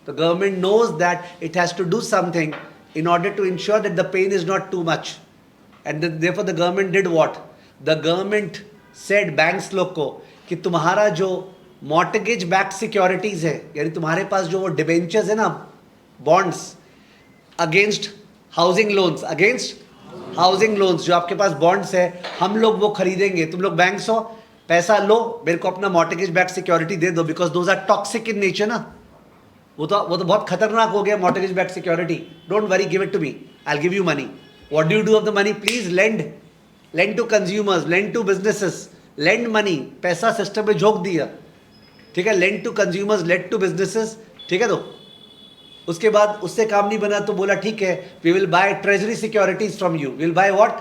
The government knows that it has to do something in order to ensure that the pain is not too much. And therefore the government did what? The government said banks लोग को कि तुम्हारा जो mortgage backed securities है, यानी तुम्हारे पास जो वो debentures है ना, bonds against housing loans, against housing loans, जो आपके पास bonds है, हम लोग वो खरीदेंगे. तुम लोग banks हो, पैसा लो, मेरे को अपना mortgage backed security दे दो, because those are toxic in nature ना. वो तो बहुत खतरनाक हो गया mortgage backed security. Don't worry, give it to me, I'll give you money. What do you do of the money? Please lend to consumers, lend to businesses, lend money. पैसा system में झोंक दिया, ठीक है. lend to consumers, lend to businesses, ठीक है. तो उसके बाद उससे काम नहीं बना तो बोला ठीक है, we will buy treasury securities from you. We'll buy what?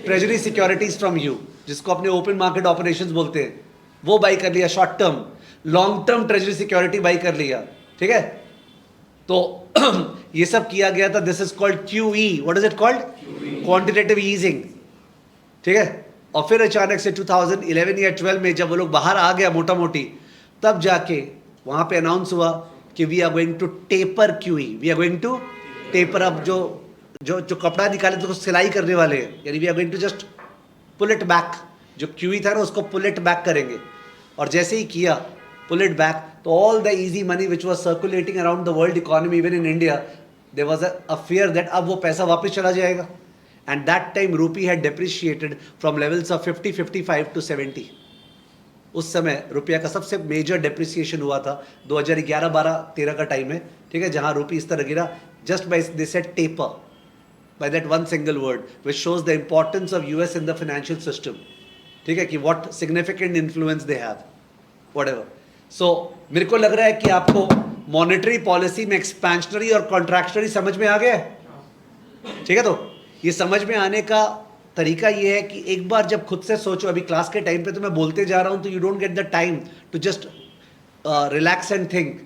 Treasury securities from you, जिसको अपने ओपन मार्केट ऑपरेशंस बोलते हैं. वो बाई कर लिया, short term, long term treasury security by कर लिया, ठीक है. तो ये सब किया गया था. This is called QE. What is it called? Quantitative easing, ठीक है. और फिर अचानक से 2011 या 12 में जब वो लोग बाहर आ गया मोटा मोटी, तब जाके वहां पे अनाउंस हुआ कि we are going to taper QE. We are going to taper. अब जो जो जो कपड़ा निकाले तो सिलाई करने वाले हैं, यानी we are going to just pull it back. जो QE था ना उसको पुल इट बैक करेंगे. और जैसे ही किया pull it back, तो all the easy money which was circulating around the world economy, even in India, there was a fear that अब वो पैसा वापस चला जाएगा. And that time rupee had depreciated from levels of 50, 55 to 70. उस समय रुपया का सबसे मेजर डेप्रिसिएशन हुआ था 2011, 12, 13 का टाइम है, ठीक है, जहाँ रूपी इस तरह गिरा. Just by they said taper, by that one single word, which shows the importance of US in the financial system, ठीक है, कि what significant influence they have, whatever. So, मेरे को लग रहा है कि आपको मॉनेटरी पॉलिसी में एक्सपेंशनरी और कॉन्ट्रैक्शनरी समझ में आ गया है, ठीक है. तो ये समझ में आने का तरीका ये है कि एक बार जब खुद से सोचो, अभी क्लास के टाइम पे तो मैं बोलते जा रहा हूँ, तो you don't get the time to just relax and think.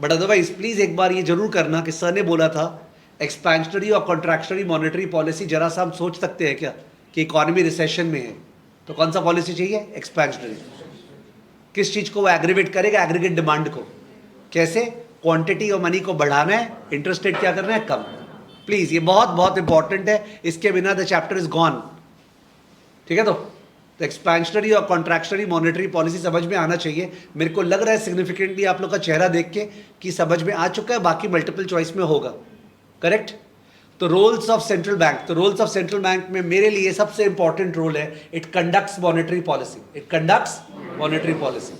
But otherwise please एक बार ये जरूर करना कि सर ने बोला था एक्सपेंशनरी और कॉन्ट्रैक्शनरी मॉनेटरी पॉलिसी, जरा सा हम सोच सकते हैं क्या कि इकोनॉमी रिसेशन में है, तो कौन सा पॉलिसी चाहिए? एक्सपेंशनरी. किस चीज को वो एग्रीवेट करेगा? एग्रीगेट डिमांड को. कैसे? क्वांटिटी और मनी को बढ़ाना है, इंटरेस्ट रेट क्या करना है? कम. प्लीज, ये बहुत बहुत इंपॉर्टेंट है, इसके बिना द चैप्टर इज गॉन, ठीक है. तो एक्सपेंशनरी और कॉन्ट्रैक्शनरी मॉनेटरी पॉलिसी समझ में आना चाहिए. मेरे को लग रहा है सिग्निफिकेंटली आप लोग का चेहरा देख के कि समझ में आ चुका है, बाकी मल्टीपल चॉइस में होगा. करेक्ट. तो रोल्स ऑफ सेंट्रल बैंक, तो रोल्स ऑफ सेंट्रल बैंक में मेरे लिए सबसे इंपॉर्टेंट रोल है, it conducts monetary policy. It conducts monetary policy.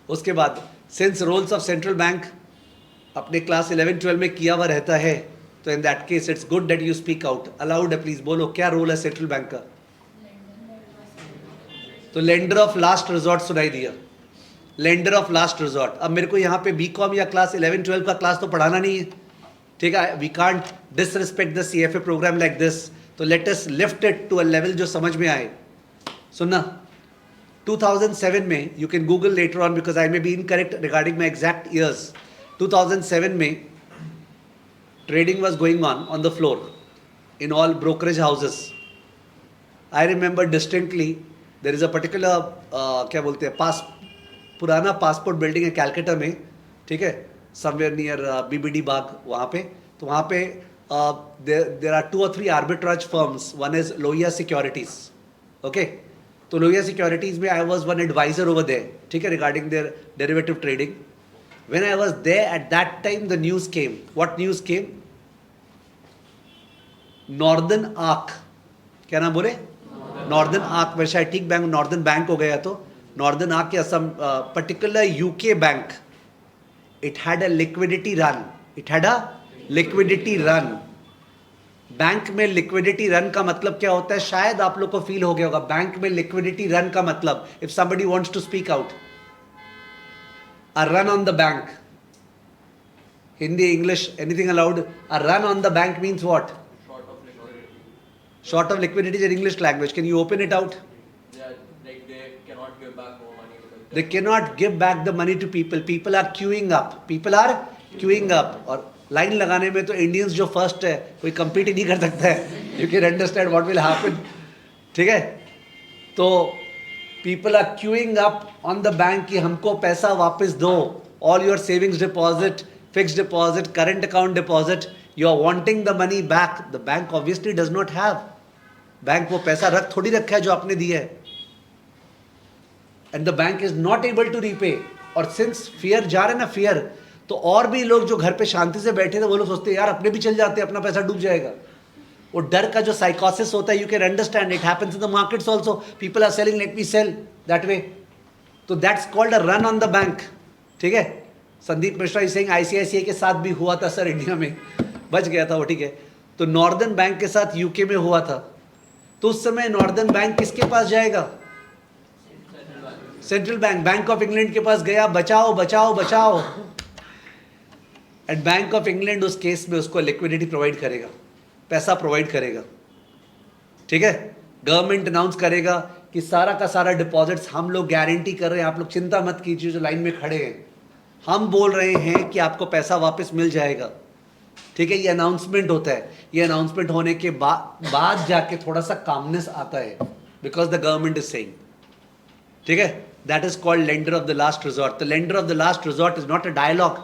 उसके बाद since roles of central bank अपने क्लास 11, 12 में किया हुआ रहता है, तो in that case it's good that you speak out aloud है. प्लीज बोलो क्या रोल है सेंट्रल बैंक का? तो लेंडर ऑफ लास्ट रिजॉर्ट सुनाई दिया, लेंडर ऑफ लास्ट रिजॉर्ट. अब मेरे को यहाँ पे बीकॉम या क्लास 11, 12 का क्लास तो पढ़ाना नहीं है, ठीक है. We can't disrespect the CFA programme like this. तो let us lift it to a level जो समझ में आए. सुनना, 2007 में, you can Google later on because I may be incorrect regarding my exact years. 2007 में trading was going on the floor in all brokerage houses. I remember distinctly there is a particular क्या बोलते हैं, पुराना passport building है कैलकाटा में, ठीक है, somewhere near BBD बाग, वहाँ पे. तो वहाँ पे there are 2 or 3 arbitrage firms. One is Lohia Securities, okay. तो लोहिया सिक्योरिटीज में I was one adviser over there, ठीक है, regarding their derivative trading. When I was there at that time the news came. What news came? Northern Rock, क्या नाम बोले? Northern Rock. वैसे शायद ठीक बैंक नॉर्दर्न बैंक हो गया. तो नॉर्दर्न आर्क या some particular UK bank, it had a liquidity run. It had a liquidity run. Bank में लिक्विडिटी रन का मतलब क्या होता है? शायद आप लोग को फील हो गया होगा, बैंक में लिक्विडिटी रन का मतलब, if somebody wants to speak out, a run on the bank, Hindi, English, anything allowed. A run on the bank means what? Short of liquidity is an English language. Can you open it out? Yeah, like they cannot give back more money. They cannot give back the money to people. People are queuing up. People are queuing up. और line लगाने में तो Indians जो first है, कोई compete ही नहीं कर सकता है. You can understand what will happen. ठीक है? तो people are queuing up on the bank कि हमको पैसा वापस दो. All your savings deposit, fixed deposit, current account deposit, you are wanting the money back. The bank obviously does not have. Bank वो पैसा रख थोड़ी रखा है जो आपने दिया है. And the bank is not able to repay. और सिंस फियर जा रहे ना, फियर, तो और भी लोग जो घर पे शांति से बैठे थे वो लोग सोचते हैं यार अपने भी चल जाते हैं, अपना पैसा डूब जाएगा. वो डर का जो साइकोसिस होता है, you can understand, it happens in the markets also. People are selling, let me cell that way. तो that's called a run on the bank. ठीक है? Sandeep Mishra is saying ICICI के साथ भी हुआ था सर इंडिया में, बच गया था वो. ठीक है? तो नॉर्दर्न बैंक के साथ यूके में हुआ था. तो उस समय नॉर्दर्न बैंक किसके पास जाएगा? Central bank, bank of England के पास गया, बचाओ बचाओ बचाओ. एंड बैंक ऑफ इंग्लैंड उस केस में उसको लिक्विडिटी प्रोवाइड करेगा, पैसा प्रोवाइड करेगा. ठीक है? गवर्नमेंट अनाउंस करेगा कि सारा का सारा डिपॉजिट्स हम लोग गारंटी कर रहे हैं, आप लोग चिंता मत कीजिए जो लाइन में खड़े हैं, हम बोल रहे हैं कि आपको पैसा वापस मिल जाएगा. ठीक है? ये अनाउंसमेंट होता है. ये अनाउंसमेंट होने के बाद जाके थोड़ा सा कामनेस आता है, because the government is saying. ठीक है? That is called lender of the last resort. The lender of the last resort is not a dialogue.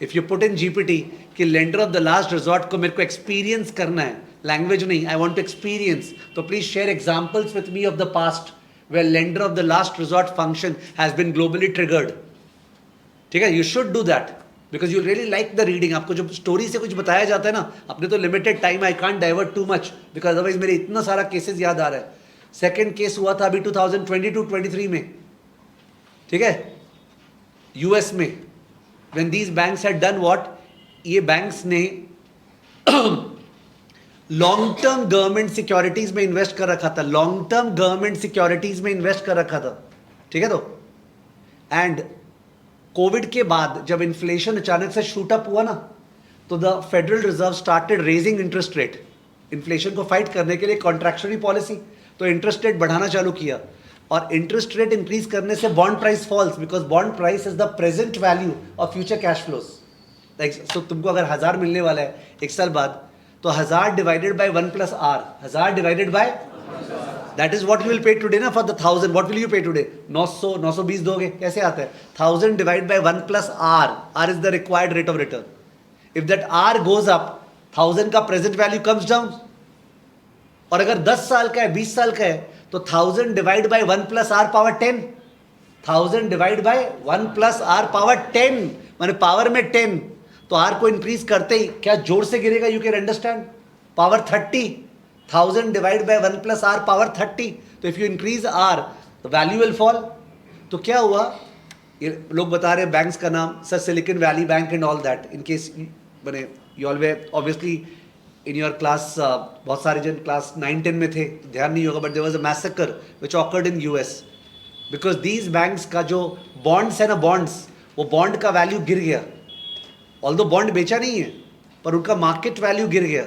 If you put in GPT कि lender of the last resort को मेरे को experience करना है, language नहीं, I want to experience, तो please share examples with me of the past where lender of the last resort function has been globally triggered. ठीक है? You should do that because you really like the reading. आपको जो story से कुछ बताया जाता है ना, अपने तो limited time, I can't divert too much because otherwise मेरे इतना सारा केसेस याद आ रहा है. सेकेंड केस हुआ था अभी 2022-23 में. ठीक है? यूएस में, when these banks had done what, ये बैंक्स ने लॉन्ग टर्म गवर्नमेंट सिक्योरिटीज में इन्वेस्ट कर रखा था. लॉन्ग टर्म गवर्नमेंट सिक्योरिटीज में इन्वेस्ट कर रखा था. ठीक है? तो एंड कोविड के बाद जब इन्फ्लेशन अचानक से शूट अप हुआ ना, तो the federal reserve started raising interest rate. Inflation को फाइट करने के लिए कॉन्ट्रैक्शनरी पॉलिसी, तो इंटरेस्ट रेट बढ़ाना चालू किया. और इंटरेस्ट रेट इंक्रीज करने से bond price falls, because bond price is the present value of future cash flows. Like so तुमको अगर 1000 मिलने वाला है एक साल बाद, तो 1000 divided by 1 + r, 1000 divided by, that is what you will pay today ना for the 1000. What will you pay today? 920 दोगे? कैसे आता है? 1000 divide by 1 + r, r is the required rate of return. If that r goes up, 1000 का present value comes down. और अगर 10 साल का है, 20 साल का है, तो 1000 divide by 1 + r power 10. 1000 divide by 1 + r power 10, माने पावर में 10. तो r को इंक्रीज करते ही क्या जोर से गिरेगा? You can understand. Power 30. 1000 divide by 1 + r power 30. तो if you increase r, the value will fall. तो क्या हुआ? ये लोग बता रहे हैं बैंक्स का नाम, sir Silicon Valley Bank and all that. In case बने you always obviously in your class, बहुत सारे जन क्लास 9-10 में थे, ध्यान नहीं होगा, but there was a massacre which occurred in US because these banks का जो बॉन्ड्स है ना, बॉन्ड्स, वो बॉन्ड का वैल्यू गिर गया. ऑल्दो बॉन्ड बेचा नहीं है, पर उनका मार्केट वैल्यू गिर गया.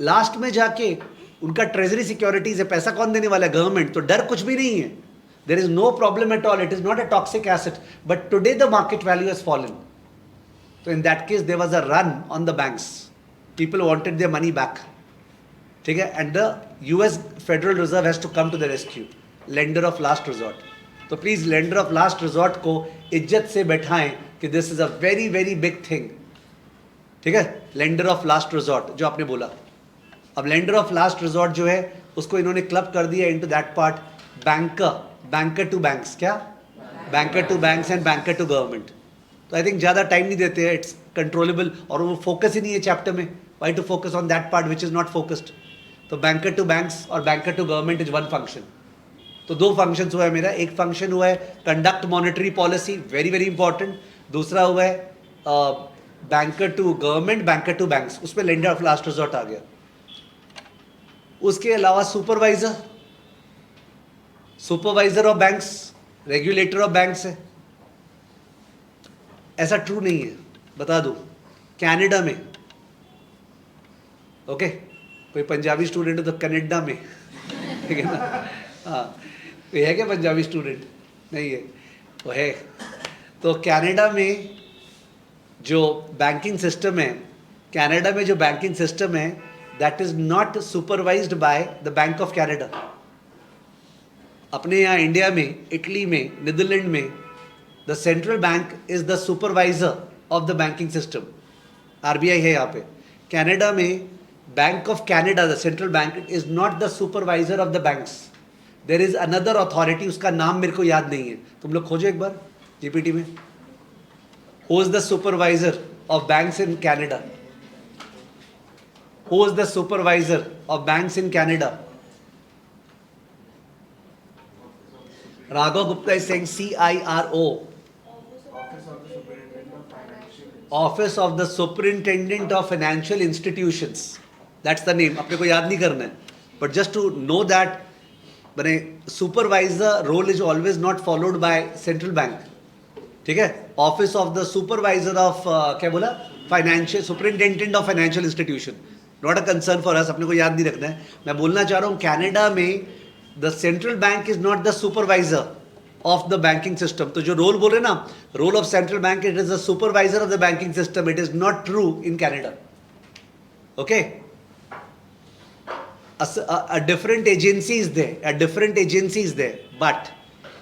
लास्ट में जाके उनका ट्रेजरी सिक्योरिटीज है, पैसा कौन देने वाला है? गवर्नमेंट. तो डर कुछ भी नहीं है. There is no problem at all. It is not a toxic asset, but today the market value has fallen. तो in that case there was a run on the banks. People wanted their money back. ठीक है? And the US Federal Reserve has to come to the rescue. Lender of last resort. तो please lender of last resort को इज्जत से बैठाएं कि this is a very very big thing. ठीक है? lender of last resort जो आपने बोला. अब lender of last resort जो है उसको इन्होंने क्लब कर दिया into that part. banker to banks. क्या? banker to banks and banker to government. तो आई थिंक ज़्यादा टाइम नहीं देते हैं, इट्स कंट्रोलेबल. और वो फोकस ही नहीं है चैप्टर में. Why to focus on that part which is not focused. तो बैंकर टू बैंक्स और banker to government is one function. तो 2 फंक्शंस हुआ है मेरा. एक फंक्शन हुआ है conduct monetary policy, very very important. दूसरा हुआ है banker to government, banker to banks, उसमें लेंडर ऑफ लास्ट रिजॉर्ट आ गया. उसके अलावा supervisor of banks, regulator of banks है। ऐसा ट्रू नहीं है, बता दूं, कनाडा में, ओके, कोई पंजाबी स्टूडेंट है तो कनाडा में, ठीक है ना, हाँ, कोई है क्या पंजाबी स्टूडेंट? नहीं है, वो है। तो कनाडा में जो बैंकिंग सिस्टम है, कनाडा में जो बैंकिंग सिस्टम है, that is not supervised by the bank of Canada. अपने यहाँ इंडिया में, इटली में, नीदरलैंड में, the central bank is the supervisor of the banking system, RBI है यहाँ पे। कनाडा में bank of Canada, the central bank, is not the supervisor of the banks, there is another authority, उसका नाम मेरे को याद नहीं है, तुम लोग खोजो एक बार जीपीटी में। Who is the supervisor of banks in Canada? Who is the supervisor of banks in Canada? Raghav Gupta is saying CIRO. Office of the Superintendent of Financial Institutions. That's the name. अपने को याद नहीं करना है. But just to know that, बने supervisor role is always not followed by central bank. ठीक है? Office of the Supervisor of क्या बोला? Financial Superintendent of Financial Institution. Not a concern for us. अपने को याद नहीं रखना है. मैं बोलना चाह रहा हूँ कनाडा में the central bank is not the supervisor of the banking system. तो जो रोल बोल रहे ना, role of central bank, it is the supervisor of the banking system. It is not true in Canada. Okay? A different agency is there. A different agency is there. But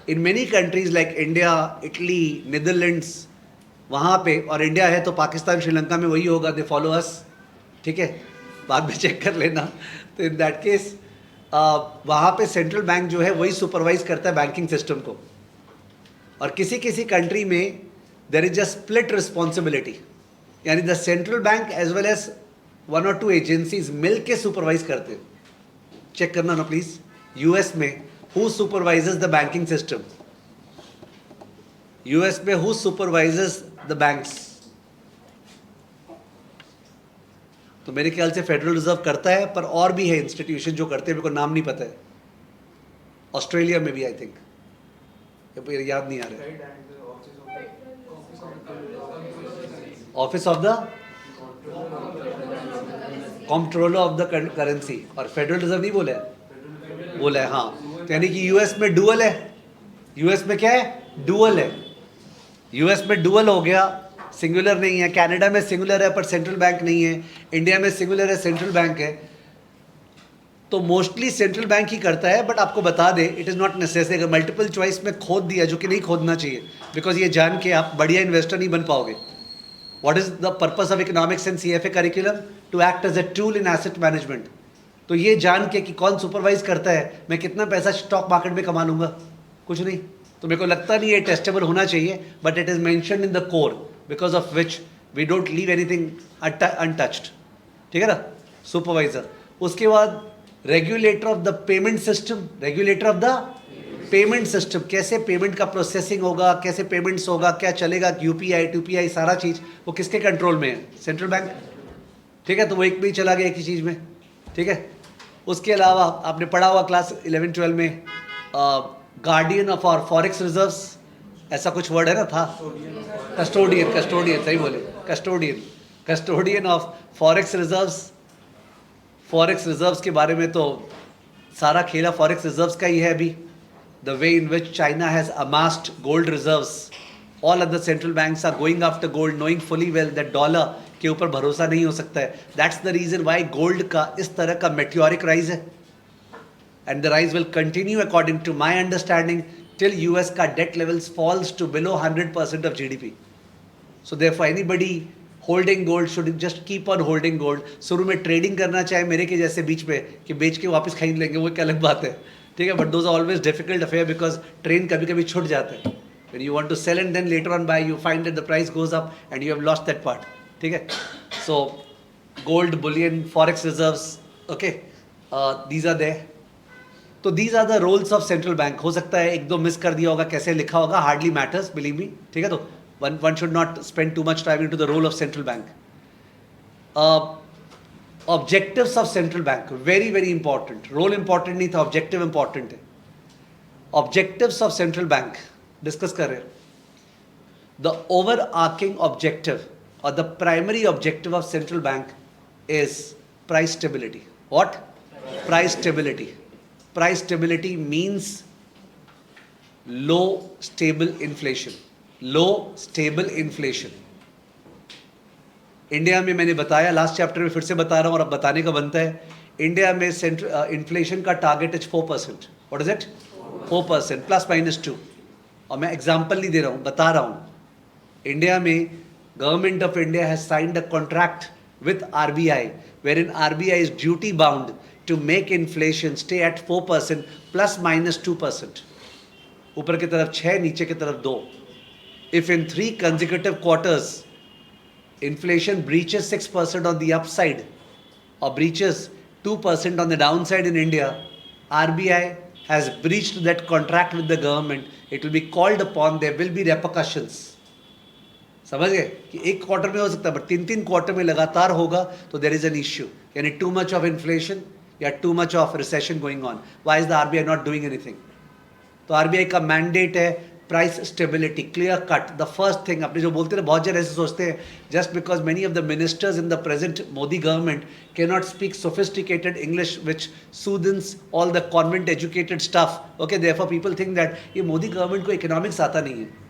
in many countries like India, Italy, Netherlands, वहाँ पे, और India है तो पाकिस्तान, श्रीलंका में वही होगा, they follow us. ठीक है? बाद में चेक कर लेना. तो in that case, वहाँ पे सेंट्रल बैंक जो है वही सुपरवाइज करता है बैंकिंग सिस्टम को। और किसी किसी कंट्री में there is a split responsibility, यानी the central bank as well as one और टू एजेंसीज मिल के सुपरवाइज करते हैं। चेक करना ना प्लीज। यूएस में who supervises the banking system? US में हु सुपरवाइजेस द बैंक्स? तो मेरे ख्याल से फेडरल रिजर्व करता है, पर और भी है इंस्टीट्यूशन जो करते हैं, मेरे को नाम नहीं पता है। ऑस्ट्रेलिया में भी आई थिंक, याद नहीं आ रहा है। Office of the controller of the currency, और फेडरल रिजर्व नहीं बोला है, बोला है, हाँ। तो यानी कि यूएस में डुअल है। यूएस में क्या है? डुअल है। यूएस में डुअल हो गया, सिंगुलर नहीं है। कनाडा में सिंगुलर है पर सेंट्रल बैंक नहीं है। इंडिया में सिंगुलर है, सेंट्रल बैंक है। तो मोस्टली सेंट्रल बैंक ही करता है। बट आपको बता दे, इट इज़ नॉट नेसेसरी। अगर मल्टीपल चॉइस में खोद दिया, जो कि नहीं खोदना चाहिए, बिकॉज ये जान के आप बढ़िया इन्वेस्टर नहीं बन पाओगे। What is the purpose of economics and CFA curriculum? To act as a tool in asset management. तो ये जान के कि कौन सुपरवाइज करता है, मैं कितना पैसा स्टॉक मार्केट में कमा लूंगा, कुछ नहीं। तो मेरे को लगता नहीं है टेस्टेबल होना चाहिए, but it is mentioned in the core, because of which we don't leave anything untouched. ठीक है ना? सुपरवाइजर। उसके बाद regulator of the payment system. Regulator of the payment system, कैसे पेमेंट का प्रोसेसिंग होगा, कैसे पेमेंट्स होगा, क्या चलेगा, यूपीआई टूपीआई सारा चीज़ वो किसके कंट्रोल में है? Central bank. ठीक है? तो वो एक में ही चला गया, एक ही चीज़ में। ठीक है? उसके अलावा आपने पढ़ा हुआ क्लास 11-12 में guardian of our forex reserves, ऐसा कुछ वर्ड है ना, था कस्टोडियन। कस्टोडियन सही बोले, custodian. Custodian of forex reserves. Forex reserves के बारे में तो सारा खेला फॉरेक्स रिजर्व्स का ही है अभी। The way in which China has amassed gold reserves, all other central banks are going after gold, knowing fully well that dollar के ऊपर भरोसा नहीं हो सकता है। That's the reason why gold का इस तरह का मेट्योरिक राइज है। And the rise will continue according to my understanding till US का debt levels falls to below 100% of GDP. So therefore anybody holding gold should just keep on holding gold. शुरू में trading करना चाहे मेरे के जैसे बीच में कि बेच के वापस खरीद लेंगे, वो एक अलग बात है। ठीक है? But those are always difficult affair because train कभी कभी छूट जाते हैं। When you want to sell and then later on buy, you find that the price goes up and you have lost that part. ठीक है? So gold, bullion, forex reserves, okay, these are there. तो these are the roles of central bank. हो सकता है एक दो miss कर दिया होगा, कैसे लिखा होगा, हार्डली मैटर्स, बिलीव मी। ठीक है? तो one should not spend too much time into the role of central bank. Objectives of central bank, very very important. Role important नहीं था, ऑब्जेक्टिव इंपॉर्टेंट है. Objectives of central bank discuss कर रहे हैं. The overarching objective or the primary objective of central bank is price stability. What? Price stability. Price stability means low stable inflation. Low stable inflation. India में मैंने बताया last chapter में, फिर से बता रहा हूँ और अब बताने का बनता है. इंडिया में सेंट्रल इन्फ्लेशन का target is 4%. What is it? 4% ±2. और मैं एग्जांपल नहीं दे रहा हूँ, बता रहा हूँ. इंडिया में Government of India has signed a contract with RBI wherein RBI is duty bound to make inflation stay at 4% ±2%. ऊपर की तरफ 6, नीचे की तरफ 2. If in 3 consecutive quarters inflation breaches 6% on the upside or breaches 2% on the downside in India, RBI has breached that contract with the government. It will be called upon, there will be repercussions. समझ गए कि एक quarter में हो सकता है, but 3 quarter में लगातार होगा तो देयर इज एन इश्यू. यानी टू मच ऑफ इन्फ्लेशन या too much of recession going on. Why is the RBI not doing anything? तो आरबीआई का मैंडेट है price stability, clear cut. The first thing, अपने जो बोलते हैं, बहुत जन ऐसे सोचते हैं just because many of the ministers in the present Modi government can not speak sophisticated English which soothens all the convent educated stuff. Okay, therefore people think that ये मोदी गवर्नमेंट को इकोनॉमिक्स आता नहीं है.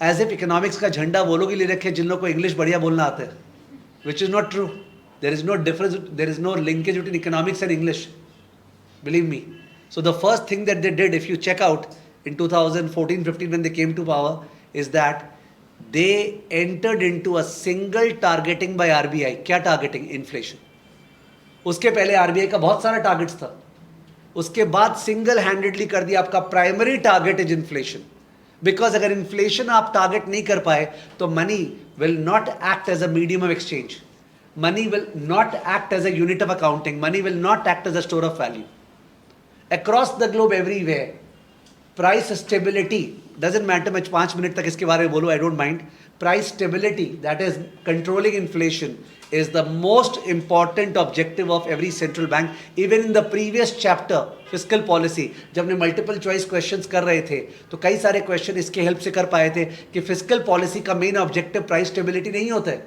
एज इफ इकोनॉमिक्स का झंडा वो लोग ही ले रखे जिन लोग को इंग्लिश बढ़िया बोलना आता है, which is not true. There is no difference, there is no linkage between economics and English, believe me. So the first thing that they did, if you check out in 2014-15 when they came to power, is that they entered into a single targeting by RBI. क्या targeting? Inflation. उसके पहले RBI का बहुत सारा targets था, उसके बाद single handedly कर दिया आपका primary target is inflation. Because अगर इन्फ्लेशन आप टारगेट नहीं कर पाए तो money will not act as a medium of exchange, money will not act as a unit of accounting, money will not act as a store of value. Across the globe everywhere price stability doesn't matter. मैं 5 minute तक इसके बारे में बोलूँ, I don't mind. Price stability, that is controlling inflation, is the most important objective of every central bank. Even in the previous chapter fiscal policy, जब हमने multiple choice questions कर रहे थे तो कई सारे question इसके help से कर पाए थे कि fiscal policy का main objective price stability नहीं होता है.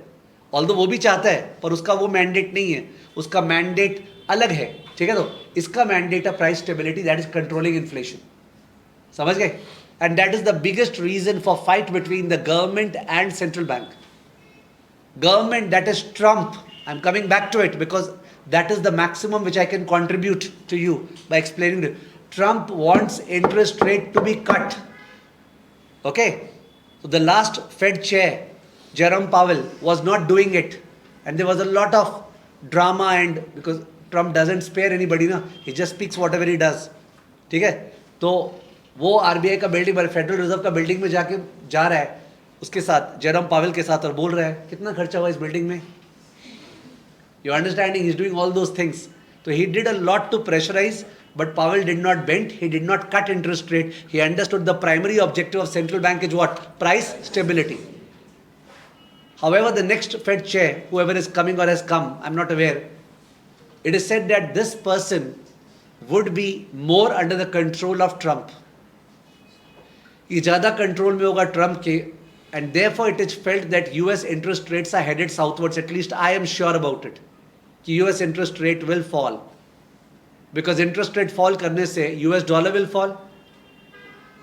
Although वो भी चाहता है पर उसका वो mandate नहीं है, उसका mandate अलग है. ठीक है, तो इसका mandate है price stability, that is controlling inflation. समझ गए? And that is the biggest reason for fight between the government and central bank. Government, that is Trump. I'm coming back to it because that is the maximum which I can contribute to you by explaining it. Trump wants interest rate to be cut. Okay? So the last Fed chair, Jerome Powell, was not doing it. And there was a lot of drama, and because Trump doesn't spare anybody, na? He just speaks whatever he does. ठीक है? तो वो RBI का building, federal reserve का building में जाके जा रहा है उसके साथ, जेरोम पावेल के साथ, और बोल रहा है कितना खर्चा हुआ इस बिल्डिंग में. You understanding, he is doing all those things. तो he did a lot to pressurise, but Powell did not bent, he did not cut interest rate. He understood the primary objective of central bank is what? Price stability. However, the next Fed chair, whoever is coming or has come, I'm not aware, it is said that this person would be more under the control of Trump. ये ज़्यादा control में होगा Trump के, and therefore it is felt that US interest rates are headed southwards. At least I am sure about it कि US interest rate will fall, because interest rate fall करने से US dollar will fall.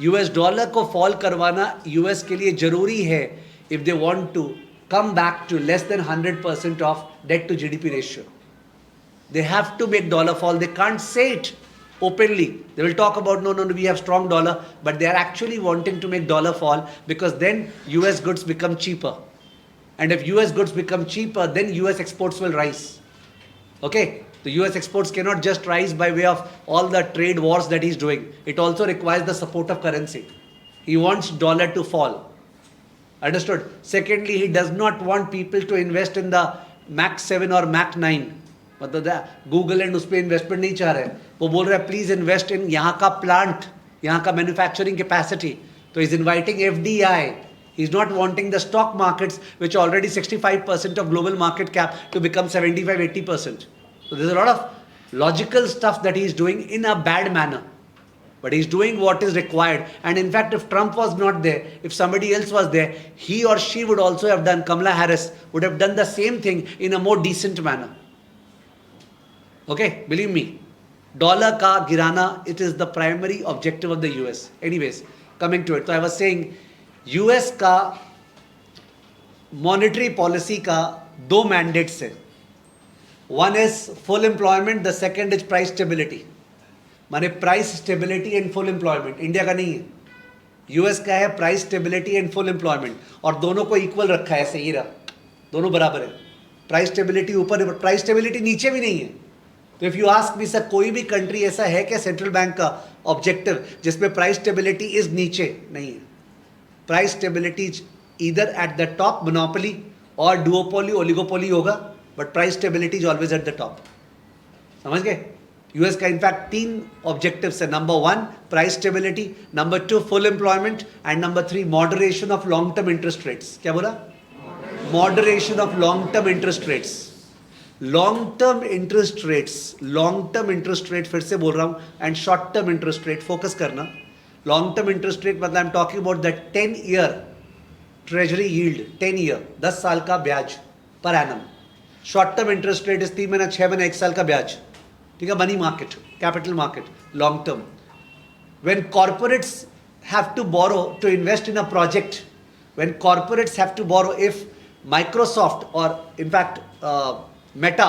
US dollar को fall करवाना US के लिए ज़रूरी है if they want to come back to less than 100% of debt to GDP ratio. They have to make dollar fall. They can't say it openly. They will talk about no, we have strong dollar, but they are actually wanting to make dollar fall because then US goods become cheaper. And if US goods become cheaper, then US exports will rise. Okay? The US exports cannot just rise by way of all the trade wars that he's doing. It also requires the support of currency. He wants dollar to fall. Understood? Secondly, he does not want people to invest in the Mac 7 or Mac 9. मतलब Google and उस पर investment नहीं चाह रहे. वो बोल रहे हैं प्लीज इन्वेस्ट इन यहाँ का प्लांट, यहाँ का मैन्युफैक्चरिंग कैपेसिटी. तो is inviting FDI. He is not wanting the stock markets which already 65% of global market cap to become 75-80%. So there's a lot of logical stuff that he's doing in a bad manner. But he's doing what is required. And in fact, if Trump was not there, if somebody else was there, he or she would also have done, Kamala Harris would have done the same thing in a more decent manner. Okay, believe me. Dollar ka girana, it is the primary objective of the US. Anyways, coming to it. So I was saying, US का monetary policy का दो mandates है. One is full employment, the second is price stability. माने price stability and full employment. India का नहीं है, US का है price stability and full employment. और दोनों को इक्वल रखा है, ऐसे ही रहा, दोनों बराबर है. प्राइस स्टेबिलिटी ऊपर है, प्राइस स्टेबिलिटी नीचे भी नहीं है. तो if you ask me sir, कोई भी कंट्री ऐसा है क्या सेंट्रल बैंक का ऑब्जेक्टिव जिसमें प्राइस स्टेबिलिटी इज नीचे? नहीं है. Price stability is either at the top, monopoly और डुओपोली, ओलिगोपोली होगा, but price stability is always at the top. समझ गए? यूएस का इनफैक्ट 3 ऑब्जेक्टिव्स है. Number 1 price stability, number 2 full employment and number 3 moderation of long term interest rates. क्या बोला? Moderation of long term interest rates. Long term interest rates, long term interest rate फिर से बोल रहा हूं, and short term interest rate, focus करना. Long term interest rate मतलब I am talking about the 10 year treasury yield, 10 year 10 साल का ब्याज per annum. Short term interest rate is 3 महीना, 6 महीना, 1 साल का ब्याज. ठीक है, money market, capital market, long term. When corporates have to borrow to invest in a project, when corporates have to borrow, if Microsoft और in fact Meta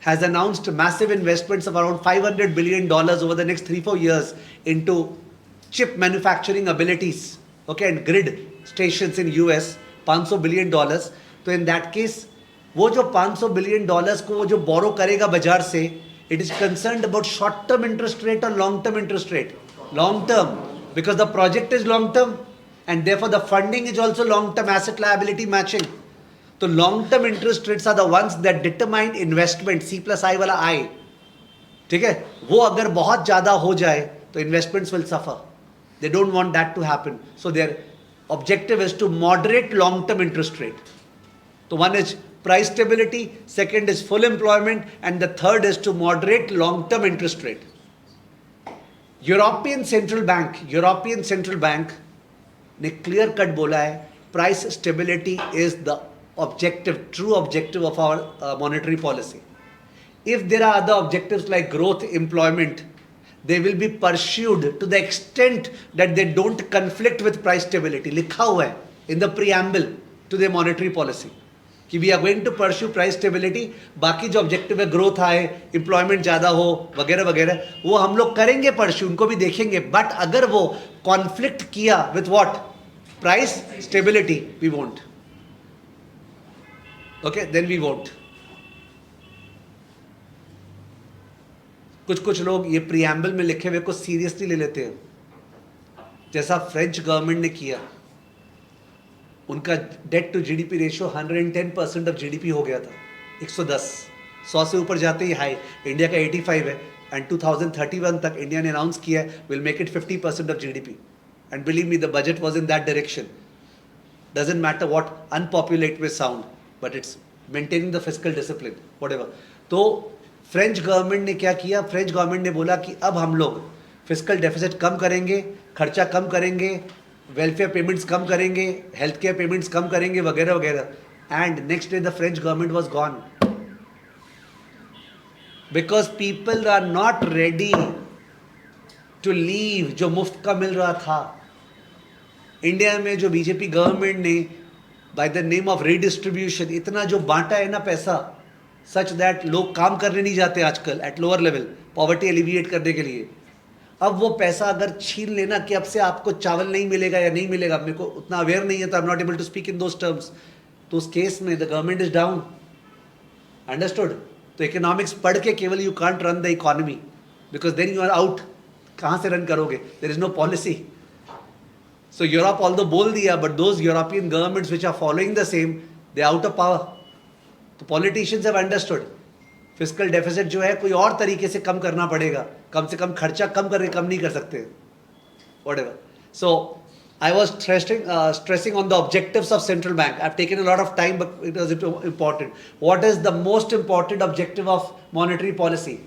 has announced massive investments of around $500 billion over the next 3-4 years into chip manufacturing abilities, okay, and grid stations in US, $500 billion. तो in that case, वो जो $500 billion को वो जो borrow करेगा बाजार से, it is concerned about short term interest rate or long term interest rate? Long term, because the project is long term and therefore the funding is also long term, asset liability matching. तो long term interest rates are the ones that determine investment, C+I वाला I. ठीक है, वो अगर बहुत ज्यादा हो जाए तो investments will suffer. They don't want that to happen, so their objective is to moderate long term interest rate. तो one is price stability, second is full employment and the third is to moderate long term interest rate. European Central Bank ने clear cut बोला है, price stability is the objective, true objective of our monetary policy. If there are other objectives like growth, employment, they will be pursued to the extent that they don't conflict with price stability. लिखा हुआ है in the preamble to the monetary policy कि we are going to pursue price stability. बाकी जो objective है, growth आए, employment ज़्यादा हो, वगैरह वगैरह, वो हम लोग करेंगे pursue, उनको भी देखेंगे. But अगर वो conflict किया with what? Price stability, we won't. Okay, then we won't. कुछ लोग ये प्रीएम्बल में लिखे हुए को सीरियसली ले लेते हैं, जैसा फ्रेंच गवर्नमेंट ने किया. उनका debt to GDP ratio 110% of GDP हो गया था. 110, 100 से ऊपर जाते ही हाई. इंडिया का 85 है एंड 2031 तक इंडिया ने अनाउंस किया है will make it 50% of GDP. And believe me, the budget was in that direction. Doesn't matter what unpopulate may sound, but it's maintaining the fiscal discipline, whatever. तो French government ने क्या किया? French government ने बोला कि अब हम लोग फिस्कल डेफिसिट कम करेंगे, खर्चा कम करेंगे, वेलफेयर पेमेंट्स कम करेंगे, हेल्थ केयर पेमेंट्स कम करेंगे, वगैरह वगैरह. And next day the French government was gone because people are not ready to leave जो मुफ्त का मिल रहा था. इंडिया में जो बीजेपी गवर्नमेंट ने by the name of redistribution इतना जो बांटा है ना पैसा, सच दैट लोग काम करने नहीं जाते आजकल at lower level, poverty alleviate करने के लिए. अब वो पैसा अगर छीन लेना कि अब से आपको चावल नहीं मिलेगा या नहीं मिलेगा, मेरे को उतना अवेयर नहीं है तो I am not able to speak in those terms. तो उस केस में the government is down. Understood? तो इकोनॉमिक्स पढ़ के केवल you can't run the economy because then you are out. कहाँ से रन करोगे? There is no policy. So Europe although बोल दिया, but those European governments which are following the same, they are out of power. तो politicians have understood. Fiscal deficit जो है कोई और तरीके से कम करना पड़ेगा. कम से कम खर्चा कम करके कम नहीं कर सकते. Whatever. So I was stressing on the objectives of central bank. I've taken a lot of time, but it was important. What is the most important objective of monetary policy?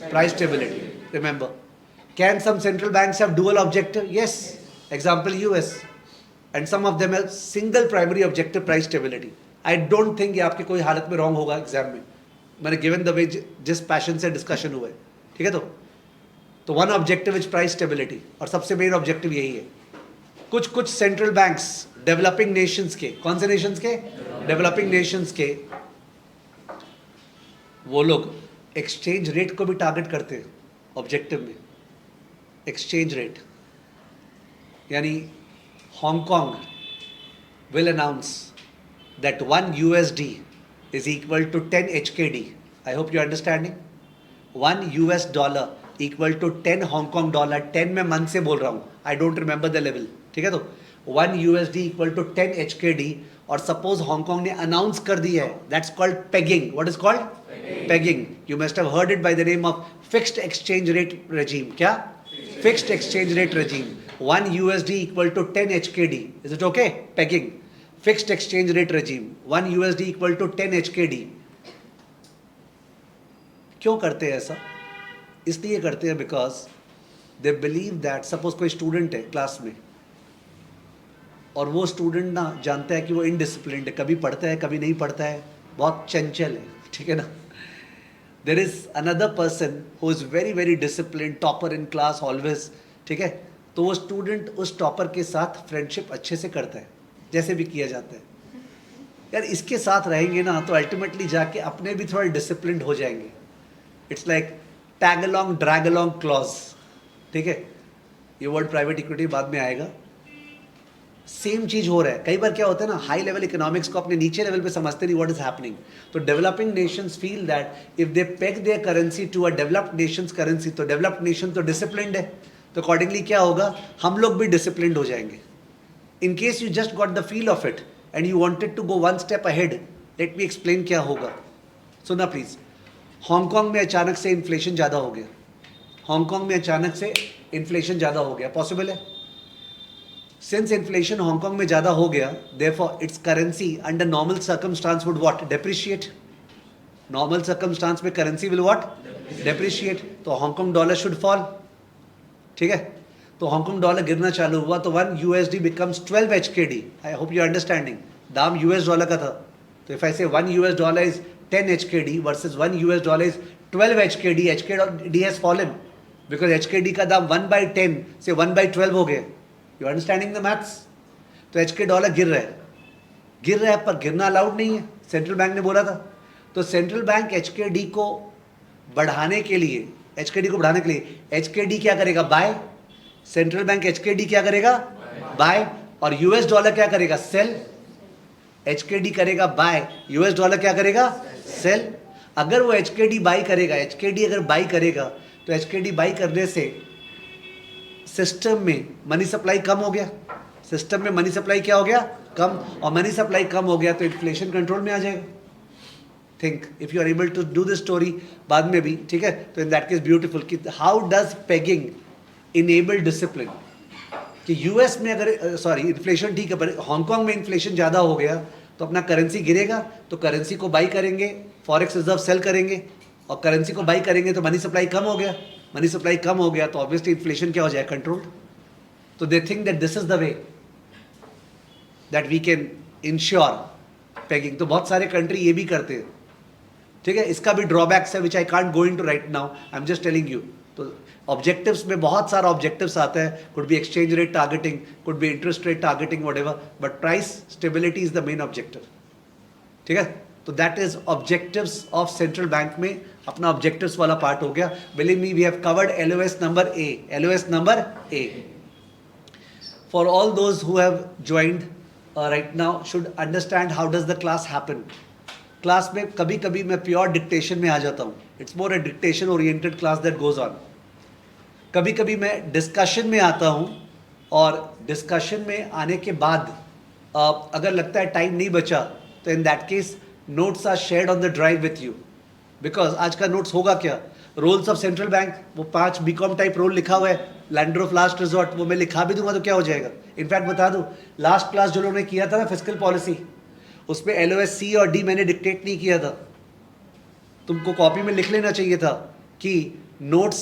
Price stability. Remember. Can some central banks have dual objective? Yes. Example US. And some of them have single primary objective, price stability. I don't think ये आपकी कोई हालत में wrong होगा exam में. मैंने given the way जिस passion से डिस्कशन हुआ है, ठीक है तो one objective is price stability और सबसे मेन ऑब्जेक्टिव यही है. कुछ सेंट्रल बैंक्स डेवलपिंग नेशंस के, कौन से नेशंस के? डेवलपिंग नेशंस के, वो लोग एक्सचेंज रेट को भी टारगेट करते हैं ऑब्जेक्टिव में. एक्सचेंज रेट यानी Hong Kong will announce that 1 USD is equal to 10 HKD. I hope you're understanding. 1 US dollar equal to 10 Hong Kong dollar. 10 मैं मन से बोल रहा हूँ. I don't remember the level. ठीक है तो 1 USD equal to 10 HKD और suppose हांगकांग ने announce कर दी है. That's called pegging. What is called? Pegging. You must have heard it by the name of fixed exchange rate regime. क्या? Fixed exchange rate regime. 1 USD equal to 10 HKD. Is it okay? Pegging. Fixed exchange rate regime. 1 USD equal to 10 HKD. क्यों करते हैं ऐसा? इसलिए करते हैं because they believe that suppose कोई student है क्लास में और वो स्टूडेंट ना जानता है कि वो इनडिसिप्लिन्ड है, कभी पढ़ता है कभी नहीं पढ़ता है, बहुत चंचल है, ठीक है ना. There is another person who is very very discipline, topper in class always, ठीक है. तो वो स्टूडेंट उस टॉपर के साथ फ्रेंडशिप अच्छे से करता है, जैसे भी किया जाता है. यार इसके साथ रहेंगे ना तो अल्टीमेटली जाके अपने भी थोड़ा डिसिप्लिन्ड हो जाएंगे. It's like tag along drag along clause, ठीक है. ये वर्ड प्राइवेट इक्विटी बाद में आएगा. सेम चीज हो रहा है. कई बार क्या होता है ना, हाई लेवल इकोनॉमिक्स को अपने नीचे लेवल पे समझते नहीं व्हाट इज हैपनिंग. तो developing nations feel that if they peg their currency to a developed nations currency, तो डेवलप्ड नेशन तो डिसिप्लिन्ड है, तो अकॉर्डिंगली क्या होगा, हम लोग भी डिसिप्लिन्ड हो जाएंगे. In case you just got the feel of it and you wanted to go one step ahead, let me explain क्या होगा. सुना प्लीज. हांगकांग में अचानक से इन्फ्लेशन ज़्यादा हो गया. हांगकांग में अचानक से इन्फ्लेशन ज़्यादा हो गया, पॉसिबल है. सिंस इन्फ्लेशन हांगकांग में ज़्यादा हो गया, therefore its currency under normal circumstance would what? Depreciate. Normal circumstance में currency will what? Depreciate. तो हांगकांग डॉलर शुड फॉल, ठीक है. तो हांगकांग डॉलर गिरना चालू हुआ तो 1 USD becomes 12 HKD. I hope you understanding. दाम US डॉलर का था, तो इफ आई से 1 US dollar is 10 HKD versus 1 US dollar is 12 HKD, HKD has fallen because HKD का दाम 1/10 से 1/12 हो गया. You understanding the maths. तो HK डॉलर गिर रहा है पर गिरना अलाउड नहीं है, सेंट्रल बैंक ने बोला था. तो सेंट्रल बैंक HKD को बढ़ाने के लिए HKD क्या करेगा? बाय. सेंट्रल बैंक HKD क्या करेगा? बाय. और US डॉलर क्या करेगा? सेल. HKD करेगा बाय, US डॉलर क्या करेगा? सेल. अगर वो HKD बाई करेगा, HKD अगर बाई करेगा तो HKD बाई करने से सिस्टम में मनी सप्लाई कम हो गया. सिस्टम में मनी सप्लाई क्या हो गया? कम. और मनी सप्लाई कम हो गया तो इन्फ्लेशन कंट्रोल में आ जाएगा. Think if you are able to do this story बाद में भी, ठीक है. तो इन दैट केस ब्यूटीफुल कि how does pegging enable discipline. कि यूएस में अगर इन्फ्लेशन ठीक है पर हांगकांग में इन्फ्लेशन ज़्यादा हो गया तो अपना करेंसी गिरेगा, तो करेंसी को बाई करेंगे, फॉरेक्स रिजर्व सेल करेंगे, और करेंसी को बाई करेंगे तो मनी सप्लाई कम हो गया. मनी सप्लाई कम हो गया तो ऑब्वियसली इन्फ्लेशन क्या हो जाए? कंट्रोल. तो they think that this is the way that we can ensure pegging. तो बहुत सारे कंट्री ये भी करते हैं, ठीक है. इसका भी ड्रॉबैक्स है which I can't go into right now, I am just telling you. तो ऑब्जेक्टिव्स में बहुत सारा ऑब्जेक्टिव्स आता है. Could be exchange rate targeting, could be interest rate targeting, whatever, but price stability is the main objective, ठीक है. तो that is objectives of central bank में. अपना ऑब्जेक्टिव्स वाला पार्ट हो गया. Believe me we have covered LOS number A. LOS number A. For all those who have joined right now should understand how does the class happen. Class में कभी कभी मैं pure dictation में आ जाता हूँ. It's more a dictation oriented class that goes on. कभी कभी मैं डिस्कशन में आता हूँ और डिस्कशन में आने के बाद अगर लगता है टाइम नहीं बचा तो in that case notes are shared on the drive with you. Because आज का नोट्स होगा क्या? रोल्स ऑफ सेंट्रल बैंक, वो 5 BCom टाइप रोल लिखा हुआ है, लैंडर ऑफ लास्ट रिजॉर्ट, वो मैं लिखा भी दूंगा तो क्या हो जाएगा। इनफैक्ट बता दूं, लास्ट क्लास जो लोगों ने किया था ना फिजिकल पॉलिसी, उसमें LOS C और D मैंने डिक्टेट नहीं किया था, तुमको कॉपी में लिख लेना चाहिए था कि notes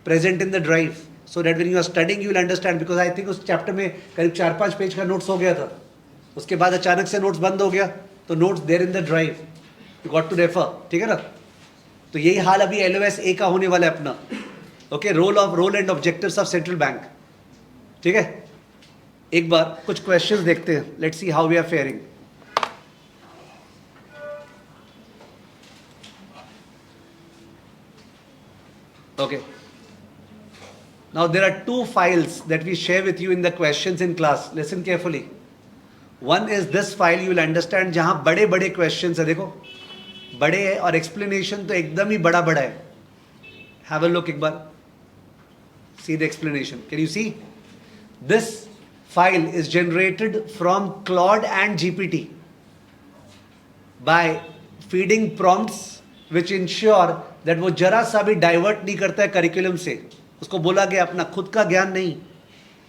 present in the drive, so that when you are studying you will understand, because I think उस चैप्टर में करीब 4-5 पेज का नोट्स हो गया था, उसके बाद अचानक से नोट्स बंद हो गया, तो notes there in the drive, you got to refer, ठीक है ना। तो यही हाल अभी LOS A का होने वाला है अपना। Okay, role and objectives of central bank, ठीक है। एक बार कुछ क्वेश्चंस देखते हैं, let's see how we are faring. Okay. Now there are two files that we share with you in the questions in class. Listen carefully. One is this file, you will understand, जहां बड़े बड़े questions है, देखो बड़े है और explanation तो एकदम ही बड़ा बड़ा है। Have a look एक बार, see the explanation. Can you see? This file is generated from Claude and GPT by feeding prompts which ensure that वो जरा सा भी डाइवर्ट नहीं करता है करिकुलम से। उसको बोला गया अपना खुद का ज्ञान नहीं,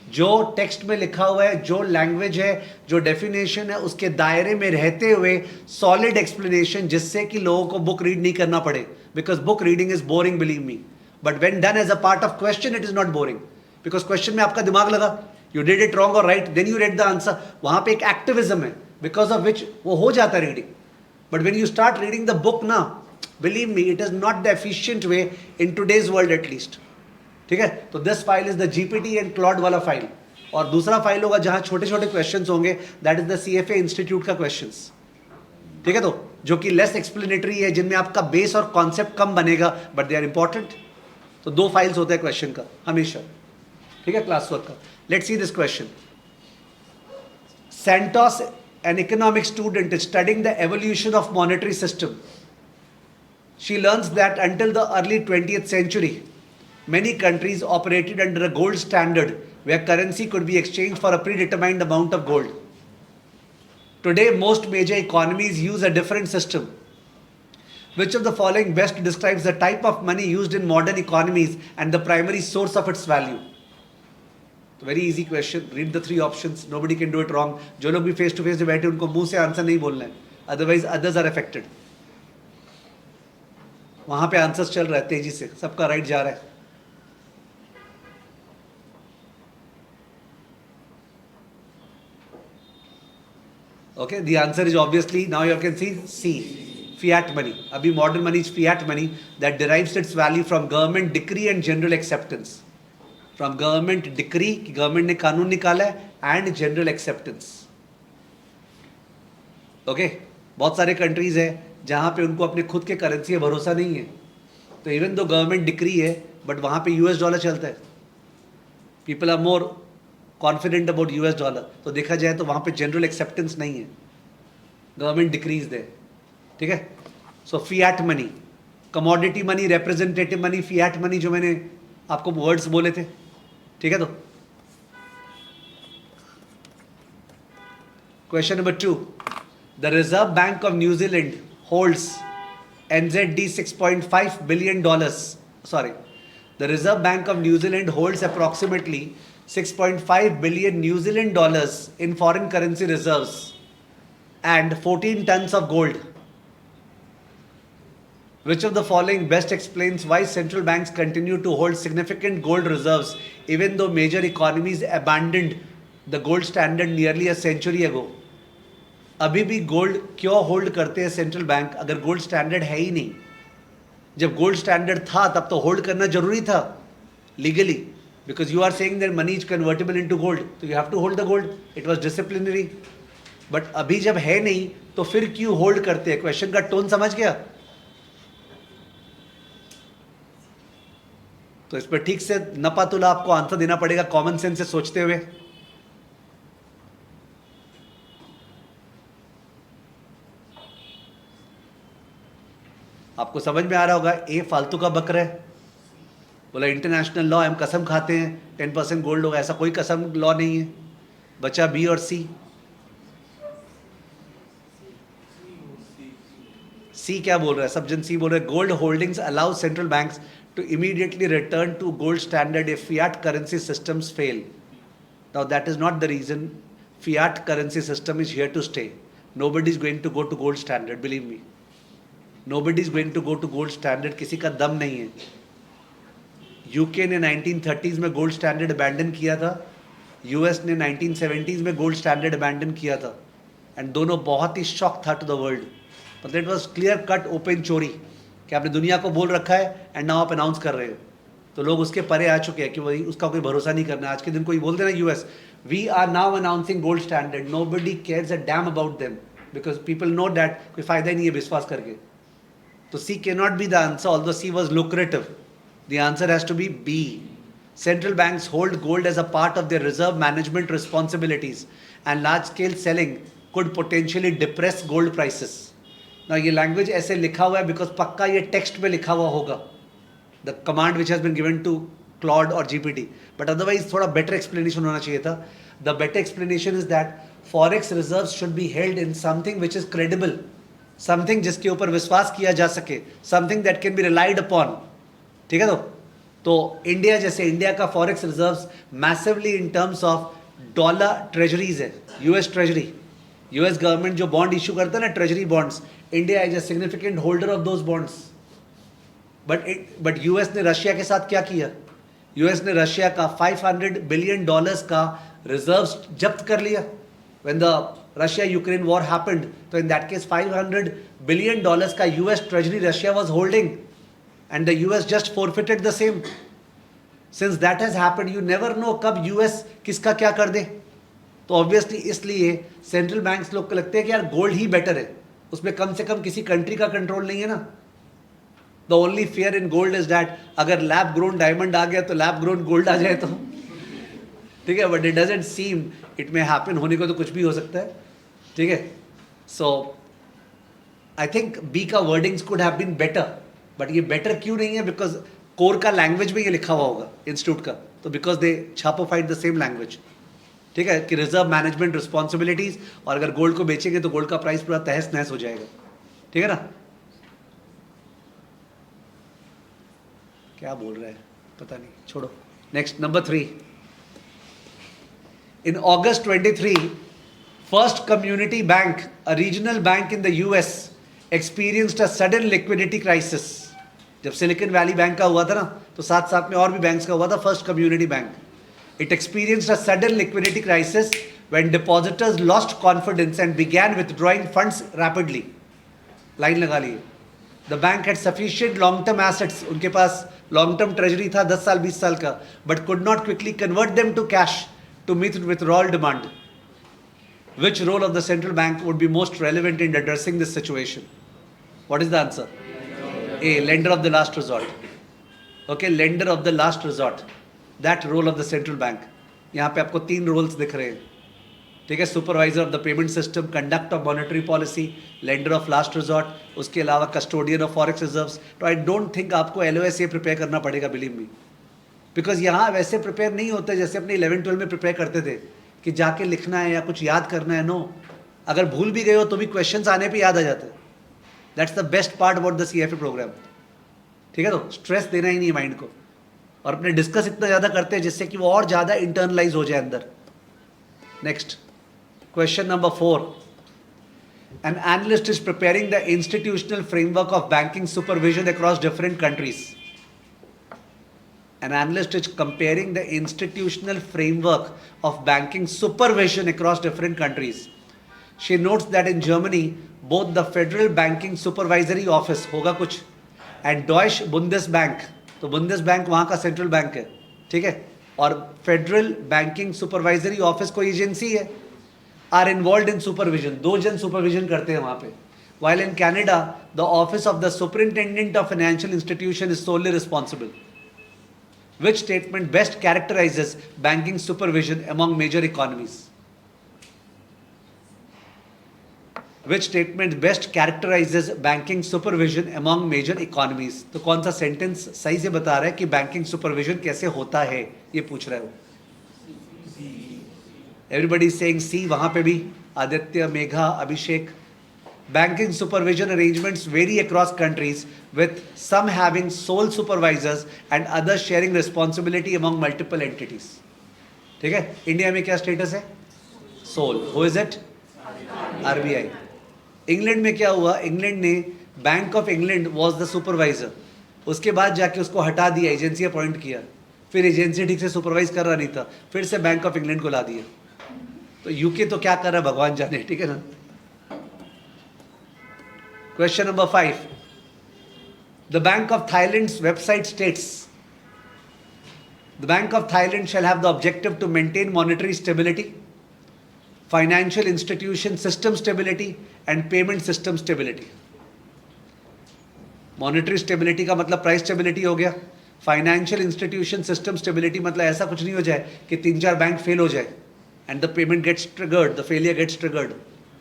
जो टेक्स्ट में लिखा हुआ है, जो लैंग्वेज है, जो डेफिनेशन है, उसके दायरे में रहते हुए सॉलिड एक्सप्लेनेशन, जिससे कि लोगों को बुक रीड नहीं करना पड़े, because book reading is boring, believe me, but when done as a part of question it is not boring, because question में आपका दिमाग लगा, यू डिड इट रॉन्ग और right, then you read the answer, वहां पे एक activism है because of विच वो हो जाता है reading. But when you start reading the book ना, believe me, it is not the efficient way in today's world at least, ठीक है। तो this file is the GPT and Claude वाला फाइल, और दूसरा फाइल होगा जहां छोटे छोटे क्वेश्चंस होंगे, that is the CFA institute का क्वेश्चंस, ठीक है, तो जो कि लेस एक्सप्लेनेटरी है, जिनमें आपका बेस और कॉन्सेप्ट कम बनेगा, बट दे आर इंपॉर्टेंट। तो दो फाइल्स होते हैं क्वेश्चन का हमेशा, ठीक है, क्लास वर्क का। Let's see this question. Santos, an economic student, is studying the evolution of monetary system. She learns that until the early 20th century, many countries operated under a gold standard where currency could be exchanged for a predetermined amount of gold. Today, most major economies use a different system. Which of the following best describes the type of money used in modern economies and the primary source of its value? Very easy question. Read the three options. Nobody can do it wrong. जो लोग भी face to face बैठे उनको मुंह से answer नहीं बोलना है, otherwise others are affected. वहां पे आंसर्स चल रहा है तेजी से, सबका राइट जा रहा है। Okay, the answer is obviously, now you can see C, fiat money. अभी modern money is fiat money that derives its value from government decree and general acceptance, from government decree कि government ने कानून निकाला है, and general acceptance. Okay, बहुत सारे countries है जहाँ पे उनको अपने खुद के करेंसी में भरोसा नहीं है, तो इवन दो गवर्नमेंट डिक्री है बट वहाँ पे US डॉलर चलता है, people are more confident about US dollar. तो देखा जाए तो वहाँ पे जनरल एक्सेप्टेंस नहीं है, गवर्नमेंट डिक्रीज दे, ठीक है। So fiat money, commodity money, representative money, fiat money, जो मैंने आपको वर्ड्स बोले थे, ठीक है। तो question number 2, the Reserve Bank of New Zealand holds NZD $6.5 billion. Sorry, the Reserve Bank of New Zealand holds approximately 6.5 billion New Zealand dollars in foreign currency reserves and 14 tons of gold. Which of the following best explains why central banks continue to hold significant gold reserves even though major economies abandoned the gold standard nearly a century ago? अभी भी gold क्यों hold करते हैं central bank, अगर gold standard है ही नहीं? जब gold standard था तब तो होल्ड करना जरूरी था legally, because you are saying that money is convertible into gold, तो you have to hold the gold, it was disciplinary. But अभी जब है नहीं तो फिर क्यों होल्ड करते हैं? क्वेश्चन का टोन समझ गया? तो इस पर ठीक से नपातुला आपको आंसर देना पड़ेगा कॉमन सेंस से सोचते हुए। आपको समझ में आ रहा होगा, ए फालतू का बकरा है, बोला इंटरनेशनल लॉ, हम कसम खाते हैं 10% गोल्ड होगा, ऐसा कोई कसम लॉ नहीं है। बचा बी और सी। सी क्या बोल रहा है? सब जन सी बोल रहे हैं। Gold holdings allow central banks to immediately return to gold standard if fiat currency systems fail. Now that is not the reason. Fiat currency system is here to stay. Nobody is going to go to gold standard, believe me. Nobody is going to go to gold standard. किसी का दम नहीं है. UK ने 1930s में gold standard abandon किया था. US ने 1970s में gold standard abandon किया था. And दोनों बहुत ही shock था to the world. मतलब it was clear cut open चोरी कि आपने दुनिया को बोल रखा है and now आप announce कर रहे हो. तो लोग उसके परे आ चुके हैं कि वही उसका कोई भरोसा नहीं करना. आज के दिन कोई बोल देना US, we are now announcing gold standard. Nobody cares a damn about them because people know that कोई फायदा ही नहीं है विश्वास करके. So C cannot be the answer, although C was lucrative. The answer has to be B. Central banks hold gold as a part of their reserve management responsibilities, and large-scale selling could potentially depress gold prices. Now ये language ऐसे लिखा हुआ है because पक्का ये text में लिखा हुआ होगा. The command which has been given to Claude or GPT. But otherwise थोड़ा better explanation होना चाहिए था. The better explanation is that forex reserves should be held in something which is credible. Something जिसके ऊपर विश्वास किया जा सके. Something that can be relied upon. ठीक है तो इंडिया जैसे इंडिया का forex reserves massively in terms of dollar treasuries है. यूएस ट्रेजरी, यूएस गवर्नमेंट जो बॉन्ड इशू करता है ना, treasury bonds, India is a significant holder of those bonds. But US ने रशिया के साथ क्या किया? यूएस ने रशिया का $500 बिलियन का रिजर्व्स जब्त कर लिया. When the Russia Ukraine war happened, तो इन दैट केस $500 बिलियन का US treasury Russia was holding. And the US just forfeited the same. Since that has happened, you never know कब US किसका क्या कर दे. तो obviously इसलिए central banks लोग को लगते हैं कि यार गोल्ड ही बेटर है, उसमें कम से कम किसी कंट्री का कंट्रोल नहीं है ना. The only fear in gold is that अगर लैब ग्रोन डायमंड आ गया तो लैब ग्रोन गोल्ड आ जाए तो ठीक है. But it doesn't seam it may happen. होने को तो कुछ भी हो सकता है. ठीक है. सो आई थिंक बी का wordings could have been better. But ये बेटर क्यों नहीं है? बिकॉज कोर का लैंग्वेज में ये लिखा हुआ होगा इंस्टीट्यूट का. तो बिकॉज दे छापोफाइड द सेम लैंग्वेज. ठीक है कि रिजर्व मैनेजमेंट रिस्पॉन्सिबिलिटीज, और अगर गोल्ड को बेचेंगे तो गोल्ड का प्राइस पूरा तहस नहस हो जाएगा. ठीक है ना. क्या बोल रहे हैं पता नहीं, छोड़ो. Next number 3. In August 23, first community bank, a regional bank in the US, experienced a sudden liquidity crisis. जब सिलिकॉन वैली बैंक का हुआ था ना, तो साथ साथ में और भी बैंक्स का हुआ था. First community bank, it experienced a sudden liquidity crisis when depositors lost confidence and began withdrawing funds rapidly. Line लगा लिए. The bank had sufficient long-term assets, उनके पास long-term treasury था 10 साल 20 साल का, but could not quickly convert them to cash to meet withdrawal demand. Which role of the central bank would be most relevant in addressing this situation? What is the answer? A. Lender of the last resort. Okay, lender of the last resort. That role of the central bank. यहाँ पे आपको 3 roles दिख रहे हैं. ठीक है. Supervisor of the payment system, conduct of monetary policy, lender of last resort, उसके अलावा कस्टोडियन ऑफ फॉरेक्स रिजर्व्स. तो आई डोंट थिंक आपको LOSA प्रिपेयर करना पड़ेगा, बिलीव मी. बिकॉज यहाँ वैसे प्रिपेयर नहीं होते जैसे अपने 11-12 में प्रिपेयर करते थे कि जाके लिखना है या कुछ याद करना है. नो, अगर भूल भी गए हो तो भी क्वेश्चंस आने पे याद आ जाते हैं. That's the best part about the CFA programme. ठीक है. तो स्ट्रेस देना ही नहीं है माइंड को, और अपने डिस्कस इतना ज़्यादा करते हैं जिससे कि वो और ज़्यादा इंटरनलाइज हो जाए अंदर. Next question number 4. An analyst is preparing the institutional framework of banking supervision across different countries. An analyst is comparing the institutional framework of banking supervision across different countries. She notes that in Germany, both the Federal Banking Supervisory Office होगा कुछ and Deutsche Bundesbank, तो Bundesbank वहाँ का central bank है. ठीक है. और Federal Banking Supervisory Office कोई एजेंसी है, are involved in supervision. 2 जन सुपरविजन करते हैं वहाँ पे. While in Canada, the office of the Superintendent of Financial Institution is solely responsible. Which statement best characterizes banking supervision among major economies? Which statement best characterizes banking supervision among major economies? तो कौन सा sentence सही से बता रहा है कि banking supervision कैसे होता है, ये पूछ रहा है वो. एवरीबडी सेइंग सी. वहां पे भी आदित्य, मेघा, अभिषेक, Banking supervision arrangements vary across countries, with some having sole supervisors and others sharing responsibility among multiple entities. ठीक है, इंडिया में क्या स्टेटस है? Sole. Who is it? RBI. England में क्या हुआ? इंग्लैंड ने bank of England was the supervisor, उसके बाद जाके उसको हटा दिया, एजेंसी अपॉइंट किया, फिर एजेंसी ठीक से सुपरवाइज कर रहा नहीं था, फिर से बैंक ऑफ इंग्लैंड को ला दिया. तो यूके तो क्या कर रहा है भगवान जाने. ठीक है ना. Question number 5. The Bank of Thailand's website states, the Bank of Thailand shall have the objective to maintain monetary stability, financial institution system stability and payment system stability. Monetary stability का मतलब प्राइस स्टेबिलिटी हो गया. Financial institution system stability मतलब ऐसा कुछ नहीं हो जाए कि 3-4 बैंक फेल हो जाए and the payment gets triggered, the failure gets triggered.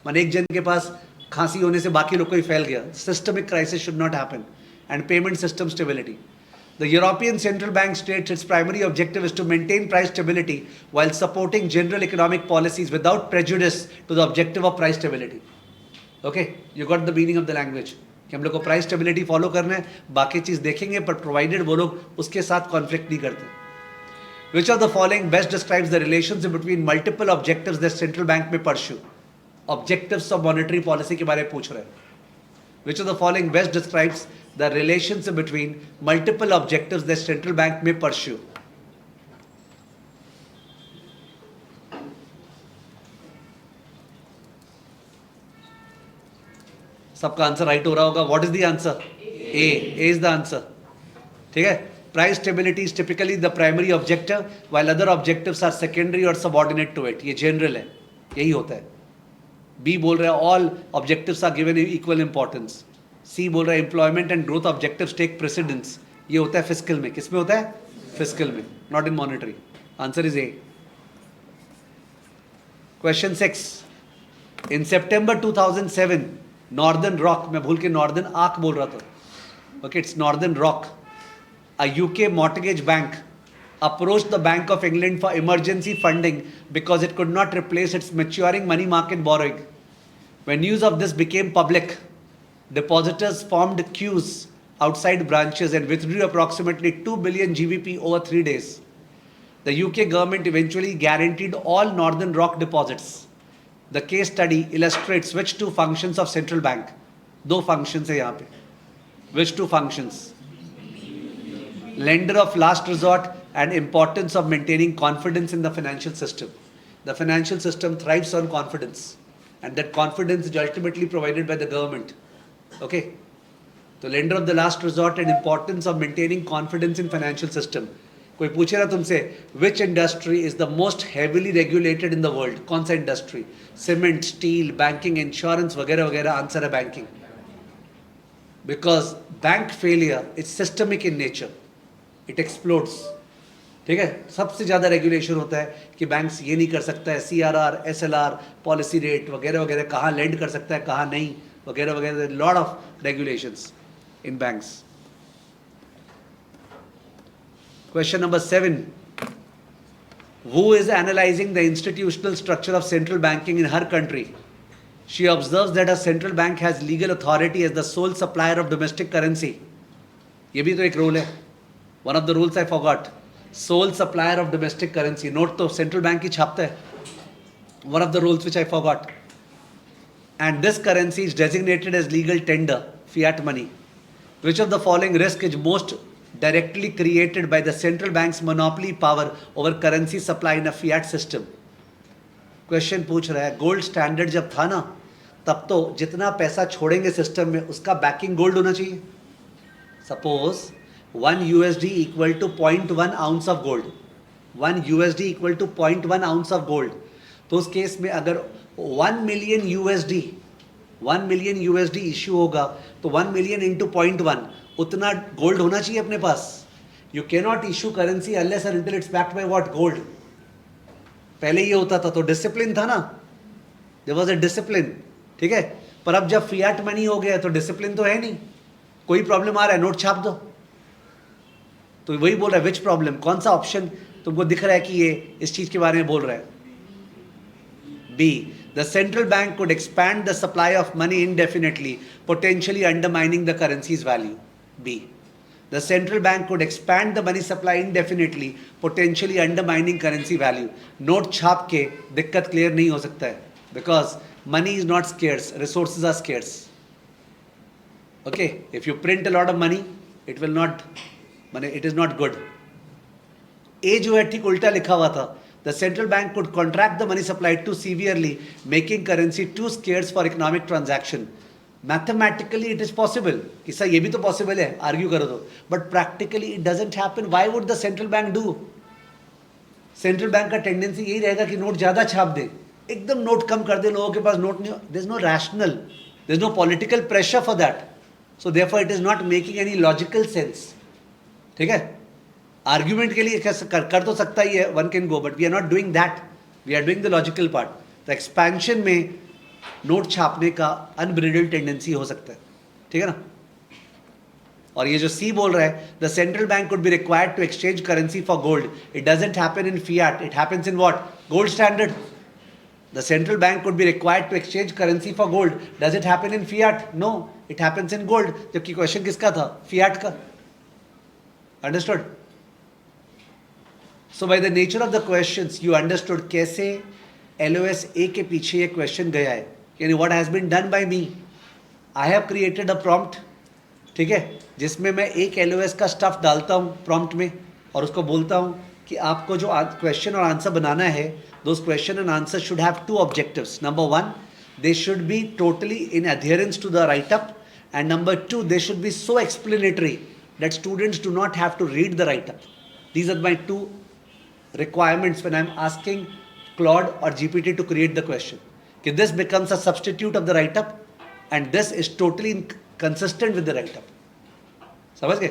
मान एक जन के पास खांसी होने से बाकी लोग को ही फैल गया. Systemic crisis should not happen. And payment system stability. The European Central Bank states its primary objective is to maintain price stability while supporting general economic policies without prejudice to the objective of price stability. Okay, you got the meaning of the language. कि हम लोग को price stability follow करना है, बाकी चीज देखेंगे, पर प्रोवाइडेड वो लोग उसके साथ कॉन्फ्लिक्ट नहीं करते. Which of the following best describes the relationship between multiple objectives that central bank may pursue? Objectives of monetary policy के बारे में पूछ रहे हैं. Which of the following best describes the relationship between multiple objectives that central bank may pursue? सबका answer right हो रहा होगा. What is the answer? A. A is the answer. ठीक है. Price stability is typically the primary objective while other objectives are secondary और subordinate to it. ये general है, यही होता है. बी बोल रहा है all objectives are given equal importance. C बोल रहा है employment and growth objectives take precedence. ये होता है फिस्कल में. किस में होता है? फिस्कल में, not in monetary. Answer is a. Question 6. In September 2007 northern rock, मैं भूल के नॉर्दर्न आर्क बोल रहा था. Okay, it's northern rock. A UK mortgage bank approached the Bank of England for emergency funding because it could not replace its maturing money market borrowing. When news of this became public, depositors formed queues outside branches and withdrew approximately 2 billion GBP over 3 days. The UK government eventually guaranteed all Northern Rock deposits. The case study illustrates which two functions of central bank. दो functions है यहाँ पे. Which two functions? Lender of last resort and importance of maintaining confidence in the financial system. The financial system thrives on confidence, and that confidence is ultimately provided by the government. Okay? So lender of the last resort and importance of maintaining confidence in financial system. कोई पूछे ना तुमसे which industry is the most heavily regulated in the world? कौन सा industry? Cement, steel, banking, insurance वगैरह वगैरह. Answer है banking. Because bank failure is systemic in nature. It explodes. ठीक है. सबसे ज़्यादा रेगुलेशन होता है कि बैंक्स ये नहीं कर सकता है, CRR, SLR, पॉलिसी रेट वगैरह वगैरह, कहाँ लेंड कर सकता है कहाँ नहीं वगैरह वगैरह. Lot of regulations in banks. Question number 7. Who is analyzing the institutional structure of central banking in her country? She observes that a central bank has legal authority as the sole supplier of domestic currency. ये भी तो एक rule है. One of the rules I forgot. Sole supplier of domestic currency. Note तो central bank ही छापता है. One of the rules which I forgot. And this currency is designated as legal tender, fiat money. Which of the following risk is most directly created by the central bank's monopoly power over currency supply in a fiat system? Question पूछ रहा है. Gold standard जब था ना, तब तो जितना पैसा छोड़ेंगे सिस्टम में उसका बैकिंग गोल्ड होना चाहिए. Suppose 1 USD equal to 0.1 ounce of gold. 1 USD equal to 0.1 ounce of gold. तो उस केस में अगर 1 million USD इश्यू होगा तो 1 million into 0.1 उतना गोल्ड होना चाहिए अपने पास. You can not issue currency unless and until it's backed by what? Gold. पहले ये होता था तो डिसिप्लिन था ना. There was a discipline. ठीक है. पर अब जब फियाट मनी हो गया तो डिसिप्लिन तो है नहीं. कोई प्रॉब्लम आ रहा है, नोट छाप दो. तो वही बोल रहा है विच प्रॉब्लम. कौन सा ऑप्शन तुमको दिख रहा है कि ये इस चीज के बारे में बोल रहा है? B. The central bank could expand the supply of money indefinitely, potentially undermining the currency's value. B. The central bank could expand the money supply indefinitely, potentially undermining currency value. Note छाप के दिक्कत clear नहीं हो सकता है, because money is not scarce, resources are scarce. Okay, if you print a lot of money, it is not good. A जो है ठीक उल्टा लिखा हुआ था. The central bank could contract the money supply too severely, making currency too scarce for economic transaction. Mathematically it is possible. कि sir ये भी तो possible है, argue करो तो. But practically it doesn't happen. Why would the central bank do? Central bank का tendency यही रहेगा कि नोट ज़्यादा छाप दे, एकदम नोट कम कर दे, लोगों के पास नोट नहीं. There is no rational, there is no political pressure for that. So therefore it is not making any logical sense. ठीक है? आर्ग्यूमेंट के लिए कर तो सकता ही है, one can go, but we are not doing that, we are doing the logical part. तो एक्सपेंशन में नोट छापने का अनब्रिडल्ड टेंडेंसी हो सकता है. ठीक है ना. और ये जो सी बोल रहा है, the central bank could be required to exchange currency for gold. It doesn't happen in fiat, it happens in what? Gold standard. The central bank could be required to exchange currency for gold. Does it happen in fiat? No, it happens in gold. जबकि question किसका था? Fiat का. Understood? So by the nature of the questions, you understood कैसे LOS A के पीछे ये question गया है. यानी what has been done by me? I have created a prompt, ठीक है, जिसमें मैं एक LOS का stuff डालता हूँ prompt में और उसको बोलता हूँ कि आपको जो question और answer बनाना है, those question and answer should have two objectives. Number one, they should be totally in adherence to the write-up, and number two, they should be so explanatory that students do not have to read the write-up. These are my two requirements when I am asking Claude or GPT to create the question. कि this becomes a substitute of the write-up and this is totally consistent with the write-up. समझ गए?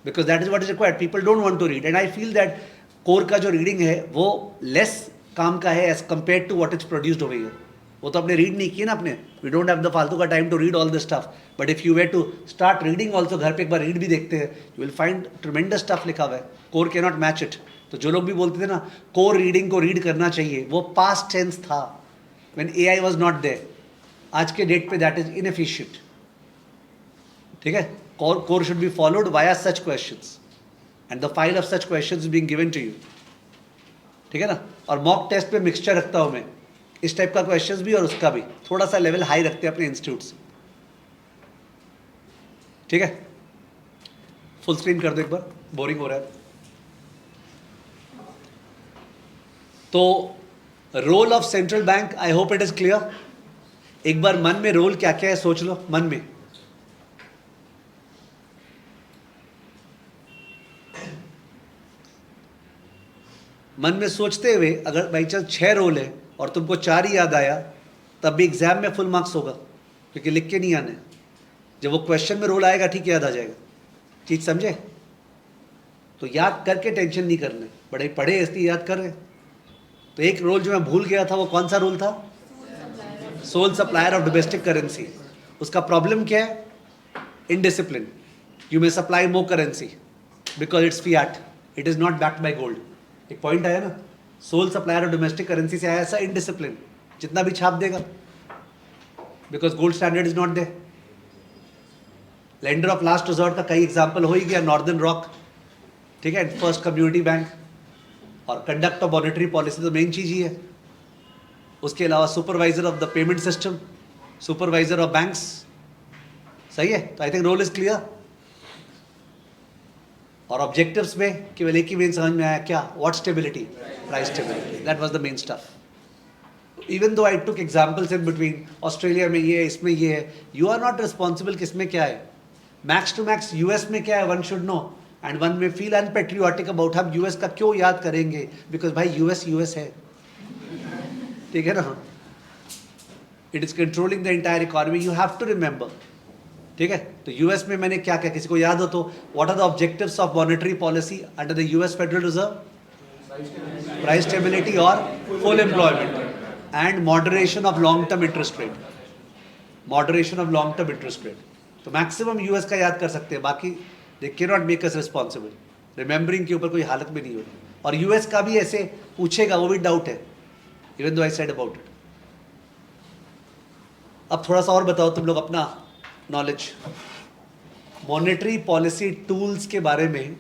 Because that is what is required. People don't want to read, and I feel that core का जो reading है वो less काम का है as compared to what is produced over here. वो तो आपने read नहीं किया ना अपने. We don't have the फालतू का time to read all this stuff. But if you were to start reading also, घर पे एक बार read भी देखते हैं, you will find tremendous stuff लिखा हुआ है. Core cannot match it. तो जो लोग भी बोलते थे ना कोर रीडिंग को रीड करना चाहिए, वो पास्ट टेंस था when AI was not there. आज के डेट पे दैट इज इनएफिशिएंट. ठीक है. Core should be followed via such questions and the file of such questions being given to you. ठीक है ना. और मॉक टेस्ट पे मिक्सचर रखता हूं मैं, इस टाइप का क्वेश्चंस भी और उसका भी थोड़ा सा लेवल हाई रखते हैं अपने इंस्टीट्यूट से. ठीक है. फुल स्क्रीन कर दो एक बार, बोरिंग हो रहा है. तो role of central bank, I hope it is clear. एक बार मन में रोल क्या क्या है सोच लो. मन में सोचते हुए अगर बाई चांस 6 रोल है और तुमको 4 ही याद आया, तब भी एग्जाम में फुल मार्क्स होगा, क्योंकि लिख के नहीं आने. जब वो क्वेश्चन में रोल आएगा ठीक याद आ जाएगा. चीज समझे? तो याद करके टेंशन नहीं करना. बड़े पढ़े इसलिए याद कर रहे. तो एक रोल जो मैं भूल गया था, वो कौन सा रोल था? Sole supplier of domestic currency. उसका प्रॉब्लम क्या है? Indiscipline. You may supply more currency because it's fiat, it is not backed by gold. एक पॉइंट आया ना. Sole supplier of domestic currency से आया ऐसा इनडिसिप्लिन, जितना भी छाप देगा, because gold standard is not there. Lender of last resort का कई एग्जाम्पल हो ही गया, नॉर्दर्न रॉक. ठीक है. First community bank. और कंडक्ट ऑफ मॉनेटरी पॉलिसी तो मेन चीज ही है. उसके अलावा supervisor of the payment system, supervisor of banks. सही है. तो I think role is clear. और ऑब्जेक्टिव्स में केवल एक ही मेन समझ में आया, क्या? What? Stability, price stability. That was the main stuff. Even though I took examples in between, Australia में ये है, इसमें ये है. यू आर नॉट रिस्पॉन्सिबल किसमें क्या है. मैक्स टू मैक्स यूएस में क्या है, one should know. And one में फील अनपेट्रियोटिक अबाउट हम यूएस का क्यों याद करेंगे, बिकॉज भाई यूएस है. ठीक है ना. It is controlling the entire economy, you have to remember. ठीक है. तो यूएस में मैंने क्या क्या, किसी को याद हो तो, what are the objectives of monetary policy under the US federal reserve? Price stability और full employment and moderation of long term interest rate. Moderation of long term interest rate. तो मैक्सिमम यूएस का याद कर सकते हैं, बाकी they cannot make us responsible. Remembering के ऊपर कोई हालत में नहीं होगी. और यूएस का भी ऐसे पूछेगा, वो भी डाउट है, even though I said about it. अब थोड़ा सा और बताओ तुम लोग अपना नॉलेज। मॉनेटरी पॉलिसी टूल्स के बारे में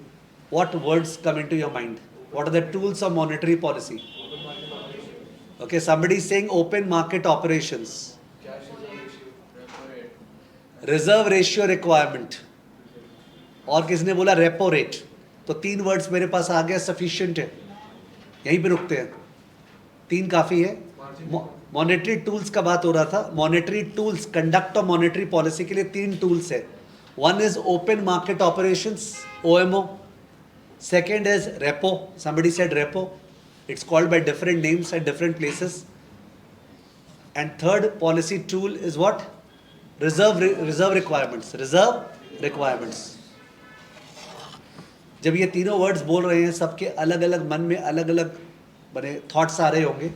what words come into your mind? What are the tools of monetary policy? Okay, somebody is saying open market operations, Cash reserve issue, repo rate. Reserve ratio requirement, और किसने बोला repo rate. तो 3 words मेरे पास आ गया, sufficient है, यहीं पे रुकते हैं, 3 काफ़ी है। मॉनेटरी टूल्स का बात हो रहा था। Monetary tools, conduct of monetary policy के लिए 3 टूल्स है। One is open market operations, OMO. Second is repo. Somebody said repo. It's called by different names at different places. And third policy tool is what? Reserve requirements. Reserve requirements. जब ये तीनों words बोल रहे हैं, सबके अलग अलग मन में अलग अलग बने थॉट्स आ रहे होंगे।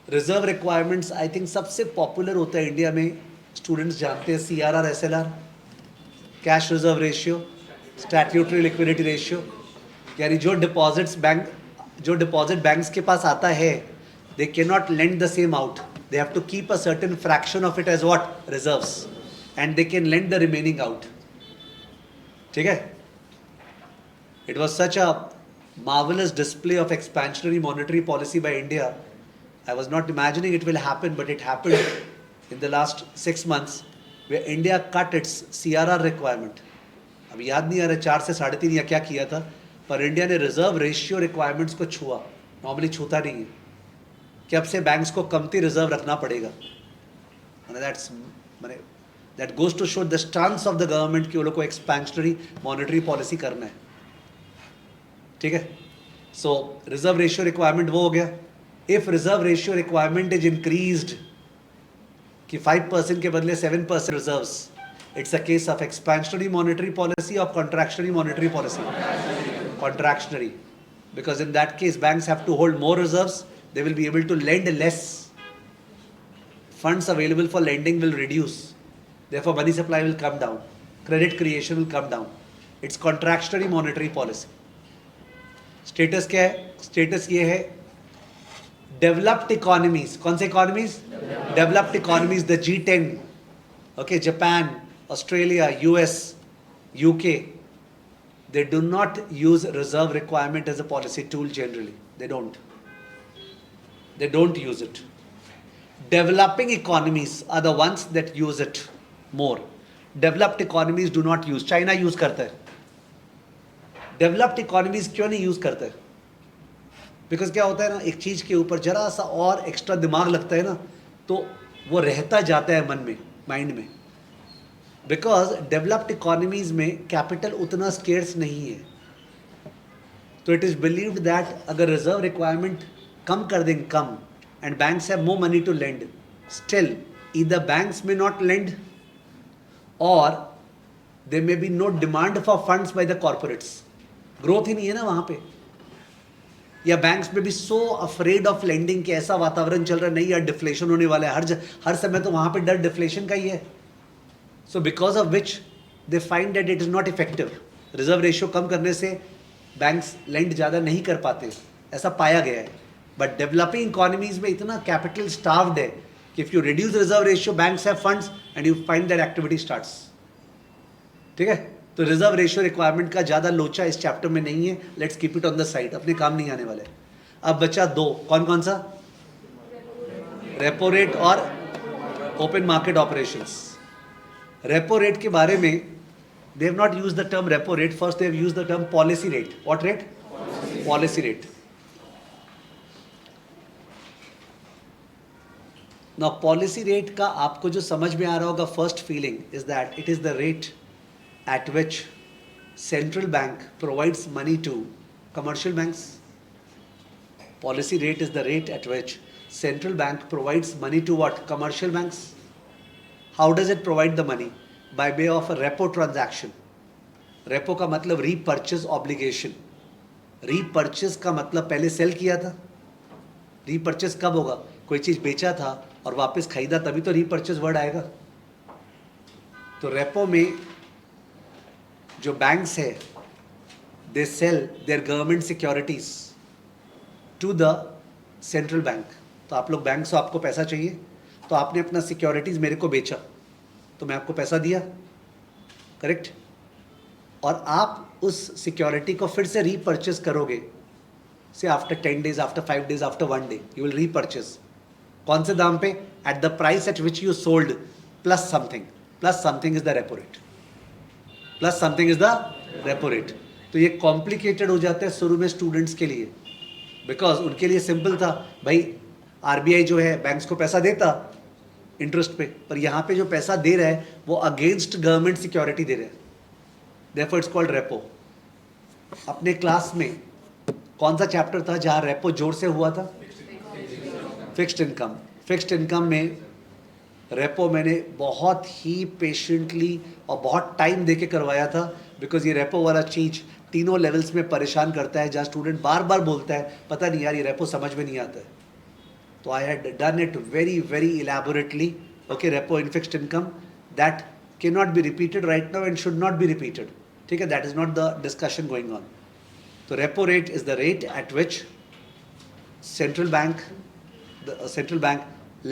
रिजर्व रिक्वायरमेंट्स आई थिंक सबसे पॉपुलर होता है इंडिया में, स्टूडेंट्स जानते हैं। CRR, SLR, cash reserve ratio, statutory liquidity ratio, यानी जो डिपॉजिट बैंक्स के पास आता है, they can not lend the same out, they have to keep a certain fraction of it as what? Reserves, and they can lend the remaining out. ठीक है, it was such a marvelous display of expansionary monetary policy by India. I was not imagining it will happen, but it happened in the last 6 months, where India cut its CRR requirement. अब याद नहीं आ रहा 4 से 3.5 या क्या किया था, पर इंडिया ने रिजर्व रेशियो रिक्वायरमेंट्स को छुआ। नॉर्मली छूता नहीं है कि अब से बैंक्स को कमती रिजर्व रखना पड़ेगा। That goes to show the stance of the government कि वो लोग को एक्सपेंशनरी मॉनेटरी पॉलिसी करना है। ठीक है, सो रिजर्व रेशियो रिक्वायरमेंट वो हो गया। If reserve ratio requirement is increased कि 5% के बदले 7% reserves, it's a case of expansionary monetary policy or contractionary monetary policy? Contractionary, because in that case banks have to hold more reserves, they will be able to lend less, funds available for lending will reduce, therefore money supply will come down, credit creation will come down. It's contractionary monetary policy. Status क्या है? Status ये है, developed economies, कौन से economies? Developed economies, the G10, okay, Japan, Australia, US, UK, they do not use reserve requirement as a policy tool generally. They don't use it. Developing economies are the ones that use it more. Developed economies do not use. China use करता है। Developed economies क्यों नहीं use करते? Because क्या होता है ना, एक चीज के ऊपर जरा सा और एक्स्ट्रा दिमाग लगता है ना, तो वो रहता जाता है मन में, माइंड में। बिकॉज डेवलप्ड इकोनॉमीज में कैपिटल उतना स्केर्स नहीं है, तो इट इज बिलीव्ड दैट अगर रिजर्व रिक्वायरमेंट कम कर दें, कम, and banks have more money to lend, still either banks may not lend और there may be no demand for funds by the corporates. Growth ही नहीं है ना वहाँ पे, या बैंक्स में भी सो अफ्रेड ऑफ लेंडिंग कि ऐसा वातावरण चल रहा है, नहीं यार डिफ्लेशन होने वाला है, हर समय तो वहाँ पे डर डिफ्लेशन का ही है। So because of which they find that it is not effective. Reserve ratio कम करने से बैंक्स लेंड ज़्यादा नहीं कर पाते, ऐसा पाया गया है। बट डेवलपिंग इकोनॉमीज में इतना कैपिटल स्टार्व्ड है कि if you reduce reserve ratio, banks have funds and you find that activity starts. ठीक है, तो रिजर्व रेशियो रिक्वायरमेंट का ज़्यादा लोचा इस चैप्टर में नहीं है, let's keep it on the side, अपने काम नहीं आने वाले। अब बचा 2, कौन कौन सा? रेपो रेट और open market operations. Repo rate के बारे में दे have not use the term repo rate, first they have use the term policy rate. What rate? Policy rate. Now policy rate का आपको जो समझ में आ रहा होगा, first feeling is that it is the rate at which central bank provides money to commercial banks. Policy rate is the rate at which central bank provides money to what? Commercial banks. How does it provide the money? By way of a repo transaction. Repo का मतलब repurchase obligation. Repurchase का मतलब पहले cell किया था। Repurchase कब होगा? कोई चीज़ बेचा था और वापस खरीदा, तभी तो repurchase वर्ड आएगा। तो रेपो में जो बैंक्स है, they sell their government securities to the central bank. तो आप लोग बैंक से आपको पैसा चाहिए तो आपने अपना सिक्योरिटीज़ मेरे को बेचा, तो मैं आपको पैसा दिया, करेक्ट? और आप उस सिक्योरिटी को फिर से रीपर्चेस करोगे, से after 10 days, after 5 days, after 1 day, you will repurchase. कौन से दाम पे? At the price at which you sold plus something is the repo rate, plus something is the repo rate. तो ये कॉम्प्लिकेटेड हो जाता है शुरू में स्टूडेंट्स के लिए, बिकॉज उनके लिए सिंपल था, भाई आरबीआई जो है बैंक्स को पैसा देता इंटरेस्ट पे, पर यहाँ पे जो पैसा दे रहा है वो अगेंस्ट गवर्नमेंट सिक्योरिटी दे रहा है, देयरफॉर इट्स कॉल्ड रेपो. अपने क्लास में कौन सा चैप्टर था जहाँ रेपो जोर से हुआ था? Fixed income. फिक्स्ड इनकम में रेपो मैंने बहुत ही पेशेंटली और बहुत टाइम दे के करवाया था, बिकॉज ये रेपो वाला चीज़ तीनों लेवल्स में परेशान करता है, जहाँ स्टूडेंट बार बार बोलता है पता नहीं यार ये रेपो समझ में नहीं आता है. तो I had done it very very elaborately. Okay, repo in fixed income, that can not be repeated right now and should not be repeated. ठीक है, that is not the discussion going on. तो repo rate is the rate at which central bank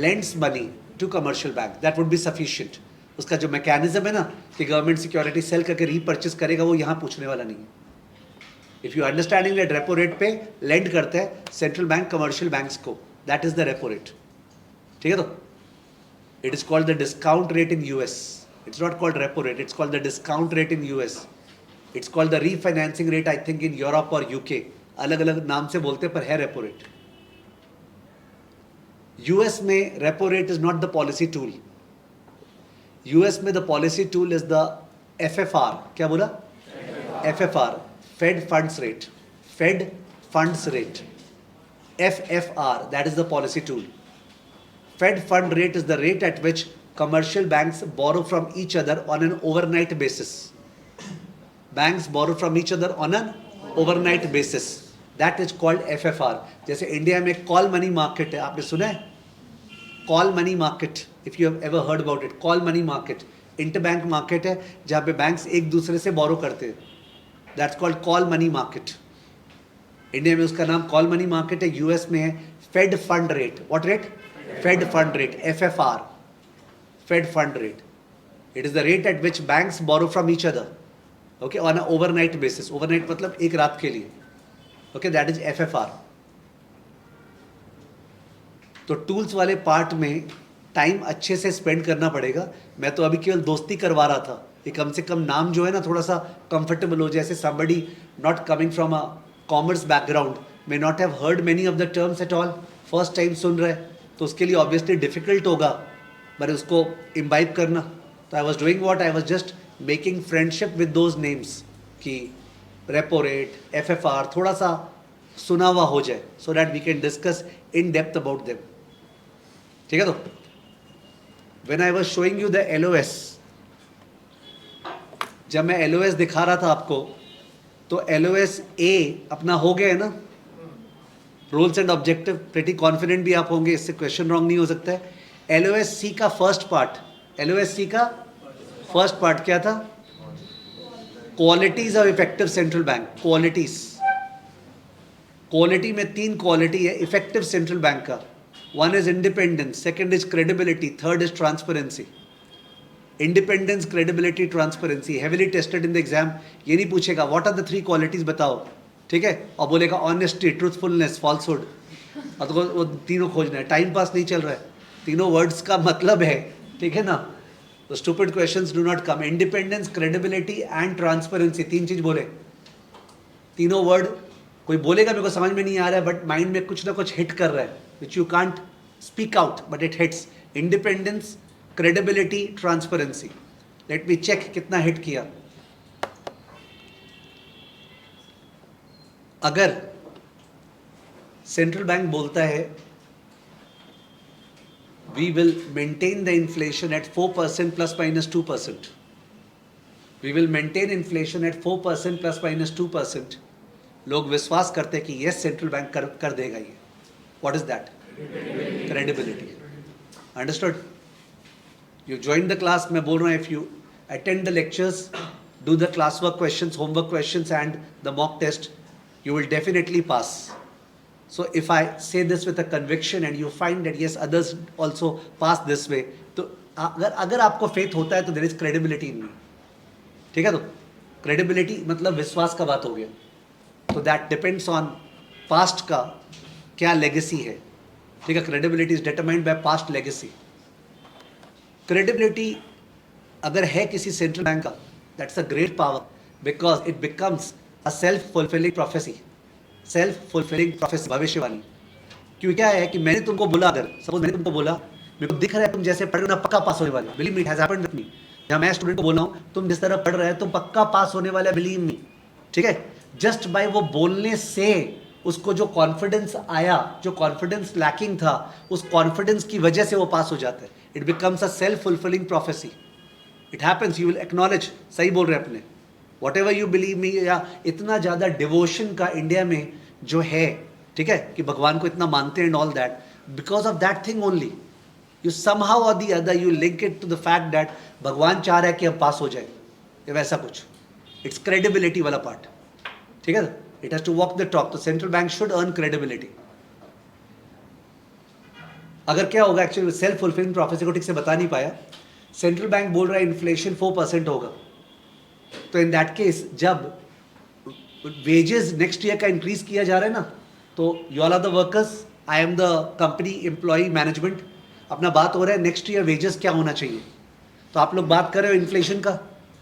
lends money to commercial bank. That would be sufficient. उसका जो mechanism है ना कि government security cell करके repurchase करेगा, वो यहाँ पूछने वाला नहीं है. If you understanding that repo rate पे लेंड करते हैं सेंट्रल बैंक कमर्शियल बैंक्स को, that is the repo rate. ठीक है, तो it is called the discount rate in US. It's not called repo rate, it's called the discount rate in US. It's called the refinancing rate I think in Europe और UK. अलग अलग नाम से बोलते हैं पर है रेपो रेट. यूएस में repo rate is not the policy tool. US में the policy tool is the FFR. क्या बोला? FFR, fed funds rate. Fed funds rate, FFR, that is the policy tool. Fed fund rate is the rate at which commercial banks borrow from each other on an overnight basis. Banks borrow from each other on an overnight basis. That is called FFR. जैसे India में call money market है, आपने सुना है? Call money market, if you have ever heard about it. Call money market interbank market है जहाँ पे banks एक दूसरे से बोरो करते हैं. That's called call money market. India में उसका नाम कॉल मनी मार्केट है, यूएस में है fed fund rate. What rate? Fed fund rate, FFR. Fed fund rate. It is the rate at which banks borrow from each other, okay, on an overnight basis. Overnight मतलब एक रात के लिए. Okay, that is FFR. तो tools वाले part में time अच्छे से स्पेंड करना पड़ेगा. मैं तो अभी केवल दोस्ती करवा रहा था कि कम से कम नाम जो है ना थोड़ा सा कंफर्टेबल हो. जैसे somebody not coming from a commerce background may not have heard many of the terms at all. First time सुन रहे तो उसके लिए ऑब्वियसली डिफिकल्ट होगा, पर उसको इम्बाइब करना. तो I was doing what, I was just making friendship with those names कि रेपो रेट, FFR थोड़ा सा सुना हुआ हो जाए, so that we can discuss in depth about them. ठीक है, तो when I was showing you the LOS, जब मैं LOS दिखा रहा था आपको, तो LOS A अपना हो गया है ना, roles and objective. Pretty confident भी आप होंगे, इससे क्वेश्चन रॉन्ग नहीं हो सकता है. LOS C का फर्स्ट पार्ट, LOS C का फर्स्ट पार्ट क्या था? Qualities of effective central bank. Qualities, quality में 3 क्वालिटी है इफेक्टिव सेंट्रल बैंक का. One is independence, second is credibility, third is transparency. Independence, credibility, transparency heavily tested in the exam. ये नहीं पूछेगा what are the 3 qualities बताओ, ठीक है, और बोलेगा ऑनेस्टी, ट्रूथफुलनेस, फॉल्सहुड, और तो वो तीनों खोजना है. टाइम पास नहीं चल रहा है, तीनों वर्ड्स का मतलब है, ठीक है ना. तो stupid questions do not come. Independence, credibility and transparency, 3 चीज बोले. तीनों वर्ड कोई बोलेगा मेरे को समझ में नहीं आ रहा है, बट माइंड में कुछ ना कुछ हिट कर रहा है, which you can't speak out but it hits. Independence, credibility, transparency. Let me check कितना हिट किया. अगर सेंट्रल बैंक बोलता है we will maintain the inflation at 4% plus minus 2%. We will maintain inflation at 4% plus minus 2%. लोग विश्वास करते हैं कि yes सेंट्रल बैंक कर देगा ये. What is that? Credibility. Understood? You joined the class. मैं बोल रहा हूँ, if you attend the lectures, do the classwork questions, homework questions and the mock test, you will definitely pass. So if I say this with a conviction and you find that yes, others also pass this way, तो अगर आपको faith होता है तो there is credibility in me. ठीक है, तो credibility मतलब विश्वास का बात हो गया. तो that depends on past का क्या legacy है. ठीक है, credibility is determined by past legacy. Credibility अगर है किसी सेंट्रल बैंक का, that's a great power because it becomes a self-fulfilling prophecy. Self-fulfilling prophecy, भविष्यवाणी. क्यों क्या है कि मैंने तुमको बोला, अगर सपोज मैंने तुमको बोला मेरे को दिख रहा है तुम जैसे पढ़ रहे हो ना पक्का पास होने वाले, believe me, it has happened with me. जहाँ मैं स्टूडेंट को बोल रहा हूँ तुम जिस तरह पढ़ रहे हो तुम पक्का पास होने वाले, बिलीव मी. ठीक है, जस्ट बाय वो बोलने से उसको जो कॉन्फिडेंस आया, जो कॉन्फिडेंस लैकिंग था, उस कॉन्फिडेंस की वजह से वो पास हो जाता है. It becomes a self fulfilling prophecy. It happens, you will acknowledge, सही बोल रहे हैं अपने, what ever you believe me. या इतना ज़्यादा डिवोशन का इंडिया में जो है, ठीक है, कि भगवान को इतना मानते हैं and all that, because of that thing only you somehow और the other you link it to the fact that भगवान चाह रहा है कि हम पास हो जाए, या वैसा कुछ. इट्स क्रेडिबिलिटी वाला पार्ट. ठीक है, it has to walk the talk. तो central bank should earn credibility. अगर क्या होगा, एक्चुअली सेल्फ फुलफिलिंग प्रोफेसी को ठीक से बता नहीं पाया. सेंट्रल बैंक बोल रहा है इन्फ्लेशन 4% होगा, तो इन दैट केस जब वेजेस नेक्स्ट ईयर का इंक्रीज किया जा रहा है ना, तो you all are the workers, I am the company employ management, अपना बात हो रहा है नेक्स्ट ईयर वेजेस क्या होना चाहिए. तो आप लोग बात कर रहे हो इन्फ्लेशन का,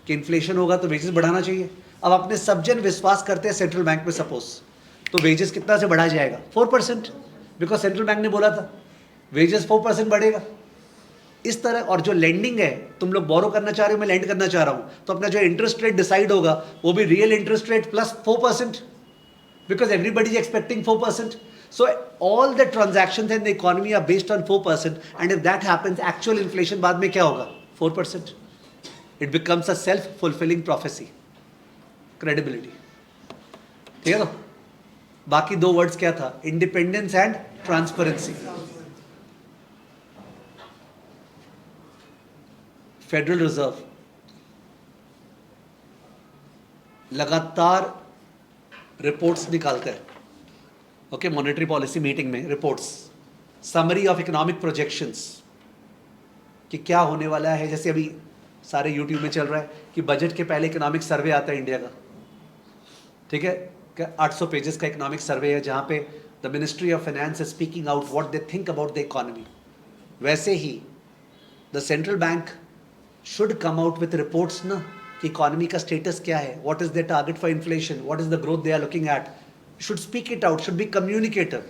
कि इन्फ्लेशन होगा तो वेजेस बढ़ाना चाहिए. अब अपने सब जन विश्वास करते हैं सेंट्रल बैंक में, सपोज तो वेजेस कितना से बढ़ा जाएगा, 4%, बिकॉज सेंट्रल बैंक ने बोला था वेजेस 4% बढ़ेगा. इस तरह. और जो लेंडिंग है, तुम लोग बोरो करना चाह रहे हो, मैं लेंड करना चाह रहा हूं, तो अपना जो इंटरेस्ट रेट डिसाइड होगा वो भी real interest rate plus 4%, because everybody is expecting 4%. So all the transactions in the economy are based on 4%, and if that happens, actual inflation बाद में क्या होगा, 4%. It becomes a self fulfilling prophecy, credibility. ठीक है, तो बाकी दो words क्या था, independence and transparency. Federal reserve लगातार रिपोर्ट्स निकालता है. ओके, मॉनेटरी पॉलिसी मीटिंग में reports, summary of economic projections, कि क्या होने वाला है. जैसे अभी सारे यूट्यूब में चल रहा है कि बजट के पहले इकोनॉमिक सर्वे आता है इंडिया का. ठीक है, क्या 800 पेजेस का इकोनॉमिक सर्वे है, जहाँ पे the ministry of finance is speaking out what they think about the economy. वैसे ही the central bank should come out with reports ना, कि इकोनॉमी का स्टेटस क्या है, what is their target for inflation, what is the growth they are looking at. should speak it out, should be communicative.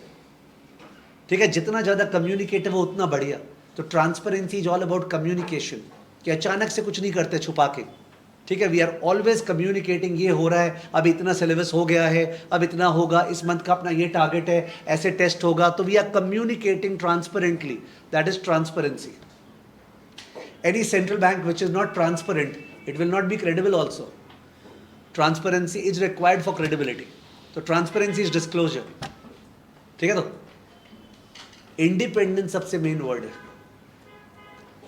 ठीक है, जितना ज़्यादा communicative हो उतना बढ़िया. तो transparency is all about communication, कि अचानक से कुछ नहीं करते छुपा के. ठीक है, वी आर ऑलवेज कम्युनिकेटिंग, ये हो रहा है, अब इतना सिलेबस हो गया है, अब इतना होगा, इस मंथ का अपना ये टारगेट है, ऐसे टेस्ट होगा. तो we are communicating transparently, that is transparency. Any central bank which is not transparent, it will not be credible also. Transparency is required for credibility. So transparency is disclosure. ठीक है, तो independent सबसे main word है.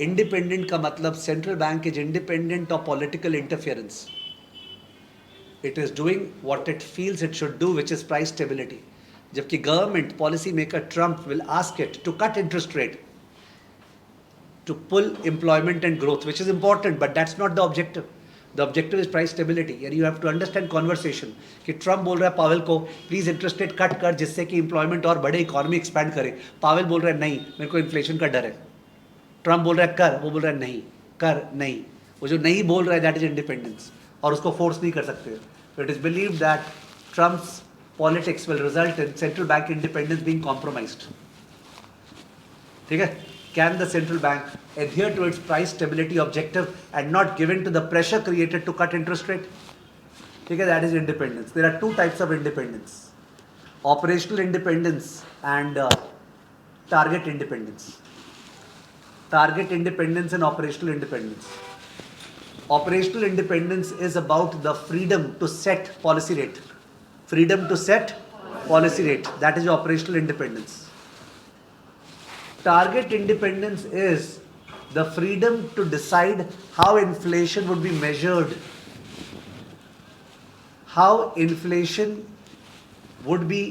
Independent का मतलब central bank is independent of political interference. It is doing what it feels it should do, which is price stability. जबकि government policy maker Trump will ask it to cut interest rate, to pull employment and growth, which is important, but that's not the objective. The objective is price stability. And you have to understand conversation कि Trump बोल रहा है Pavel को please interest rate cut कर, जिससे कि employment और बढ़े, इकोनॉमी एक्सपैंड करे. पावेल बोल रहा है नहीं, मेरे को इन्फ्लेशन का डर है. ट्रम्प बोल रहा है कर, वो बोल रहा है नहीं कर. नहीं, वो जो नहीं बोल रहा है दैट इज इंडिपेंडेंस, और उसको फोर्स नहीं कर सकते. So it is believed that Trump's politics will result in central bank independence being compromised. ठीक है, can the central bank adhere to its price stability objective and not give in to the pressure created to cut interest rate? ठीक है, that is independence. There are two types of independence: operational independence and target independence. Target independence and operational independence. Operational independence is about the freedom to set policy rate. Freedom to set policy rate. That is operational independence. Target independence is the freedom to decide how inflation would be measured, how inflation would be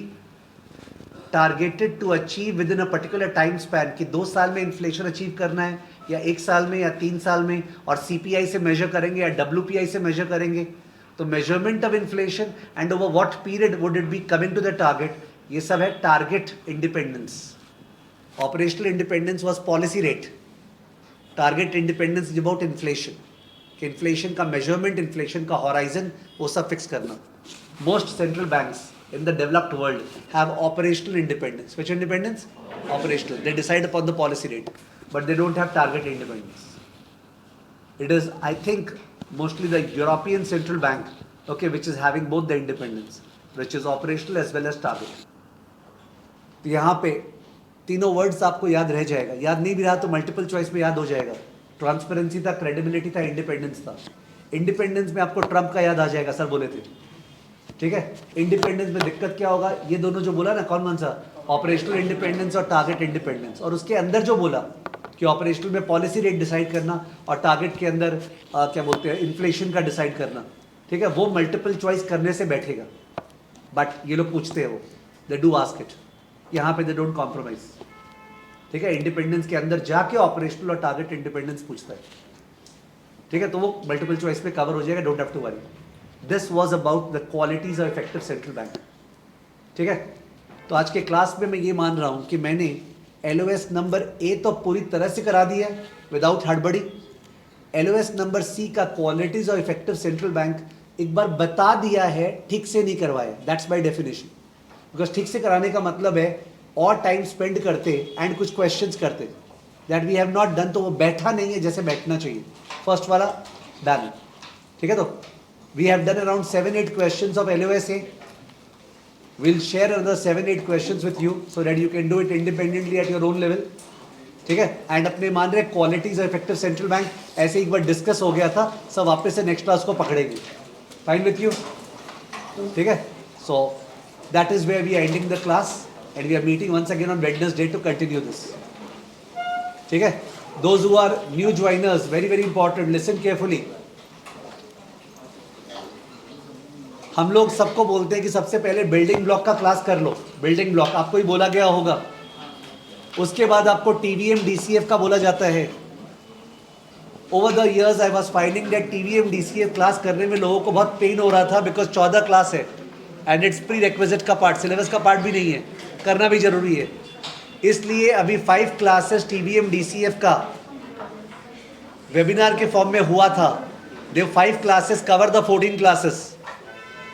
targeted to achieve within a particular time span कि 2 साल में inflation achieve करना है या 1 साल में या 3 साल में, और CPI से मेजर करेंगे या WPI से मेजर करेंगे, तो measurement of inflation and over what period would it be coming to the target, ये सब है target independence. Operational independence was policy rate, target independence is about inflation, कि इन्फ्लेशन का मेजरमेंट, इन्फ्लेशन का horizon, वो सब फिक्स करना. Most central banks in the developed world have operational independence. Which independence? Operational. They decide upon the policy rate, but they don't have target independence. It is, I think, mostly the European Central Bank, okay, which is having both the independence, which is operational as well as target. तो यहाँ पे तीनों words आपको याद रह जाएगा. याद नहीं भी रहा तो मल्टीपल चॉइस में याद हो जाएगा. ट्रांसपेरेंसी था, क्रेडिबिलिटी था, इंडिपेंडेंस था. इंडिपेंडेंस में आपको ट्रम्प का याद आ जाएगा, सर बोले थे. ठीक है. इंडिपेंडेंस में दिक्कत क्या होगा, ये दोनों जो बोला ना, कौन सा, ऑपरेशनल इंडिपेंडेंस और टारगेट इंडिपेंडेंस, और उसके अंदर जो बोला कि ऑपरेशनल में पॉलिसी रेट डिसाइड करना और टारगेट के अंदर क्या बोलते हैं, इन्फ्लेशन का डिसाइड करना. ठीक है. वो मल्टीपल चॉइस करने से बैठेगा, बट ये लोग पूछते हैं, वो दे डू आस्क इट. यहाँ पे दे डोंट कॉम्प्रोमाइज. ठीक है. इंडिपेंडेंस के अंदर जाके ऑपरेशनल और टारगेट इंडिपेंडेंस पूछता है. ठीक है. तो वो मल्टीपल चॉइस पे कवर हो जाएगा, don't have to worry. This was about the qualities of effective central bank. ठीक है. तो आज के क्लास में मैं ये मान रहा हूँ कि मैंने LOS नंबर A तो पूरी तरह से करा दिया है विदाउट हड़बड़ी. LOS नंबर C का qualities of effective central bank एक बार बता दिया है, ठीक से नहीं करवाया. That's by definition. बिकॉज ठीक से कराने का मतलब है और टाइम स्पेंड करते एंड कुछ क्वेश्चंस करते. That we have not done. तो वो बैठा नहीं है जैसे बैठना चाहिए. फर्स्ट वाला डन. ठीक है. तो we have done around 7-8 questions of LOSA. We'll share another 7-8 questions with you so that you can do it independently at your own level. ठीक है. एंड अपने मान रहे qualities of effective central bank ऐसे एक बार डिस्कस हो गया था, सब वापस से नेक्स्ट क्लास को पकड़ेंगे. Fine with you. ठीक है. So that is where we are ending the class and we are meeting once again on Wednesday to continue this. ठीक है. Those who are new joiners, very very important, listen carefully. हम लोग सबको बोलते हैं कि सबसे पहले बिल्डिंग ब्लॉक का क्लास कर लो. बिल्डिंग ब्लॉक आपको ही बोला गया होगा. उसके बाद आपको TVM DCF का बोला जाता है. Over the years I was finding that TVM DCF class करने में लोगों को बहुत पेन हो रहा था, बिकॉज 14 क्लास है एंड इट्स प्री रिक्विजिट का पार्ट, सिलेबस का पार्ट भी नहीं है, करना भी जरूरी है. इसलिए अभी 5 क्लासेस TVM DCF का वेबिनार के फॉर्म में हुआ था. दे 5 क्लासेस कवर द 14 क्लासेस.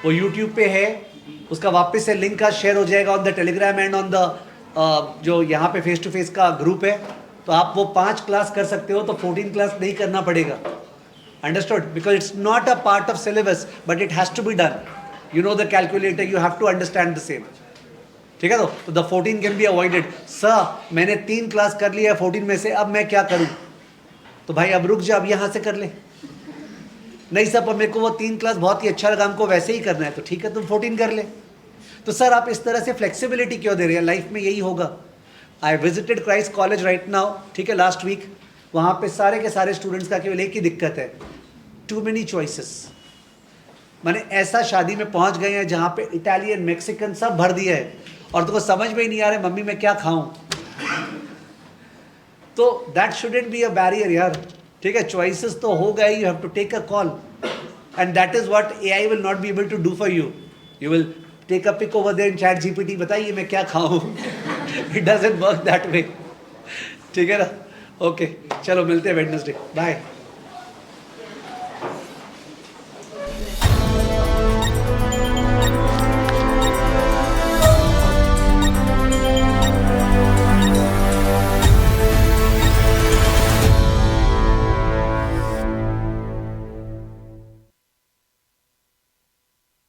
वो यूट्यूब पे है, उसका वापस से लिंक का शेयर हो जाएगा on the Telegram and on the जो यहाँ पे फेस टू फेस का ग्रुप है. तो आप वो 5 क्लास कर सकते हो, तो 14 क्लास नहीं करना पड़ेगा. Understood. Because it's not a part of syllabus but it has to be done. You know the calculator, you have to understand the same. ठीक है. तो the 14 can be avoided. Sir मैंने 3 क्लास कर लिया 14 में से, अब मैं क्या करूँ? तो भाई अब रुक जा, अब यहाँ से कर ले. नहीं सर पर मेरे को वो 3 क्लास बहुत ही अच्छा लगा, हमको वैसे ही करना है. तो ठीक है, तुम 14 कर ले. तो सर आप इस तरह से फ्लेक्सिबिलिटी क्यों दे रहे हैं? लाइफ में यही होगा. I visited Christ college right now. ठीक है. लास्ट वीक वहाँ पे सारे के सारे स्टूडेंट्स का केवल एक ही दिक्कत है, टू मेनी चॉइसेस. मैंने ऐसा शादी में पहुँच गए हैं जहाँ पे इटालियन, मैक्सिकन सब भर दिया है और तुमको समझ में ही नहीं आ रहा है मम्मी मैं क्या खाऊँ. तो that shouldn't be a barrier यार. ठीक है. चॉइसेस तो हो गए, you have to take a call and that is what AI will not be able to do for you. You will take a pick over there in chat GPT, बताइए मैं क्या खाऊं. It doesn't work that way. ठीक है ना. Okay चलो मिलते हैं वेडनेसडे. बाय.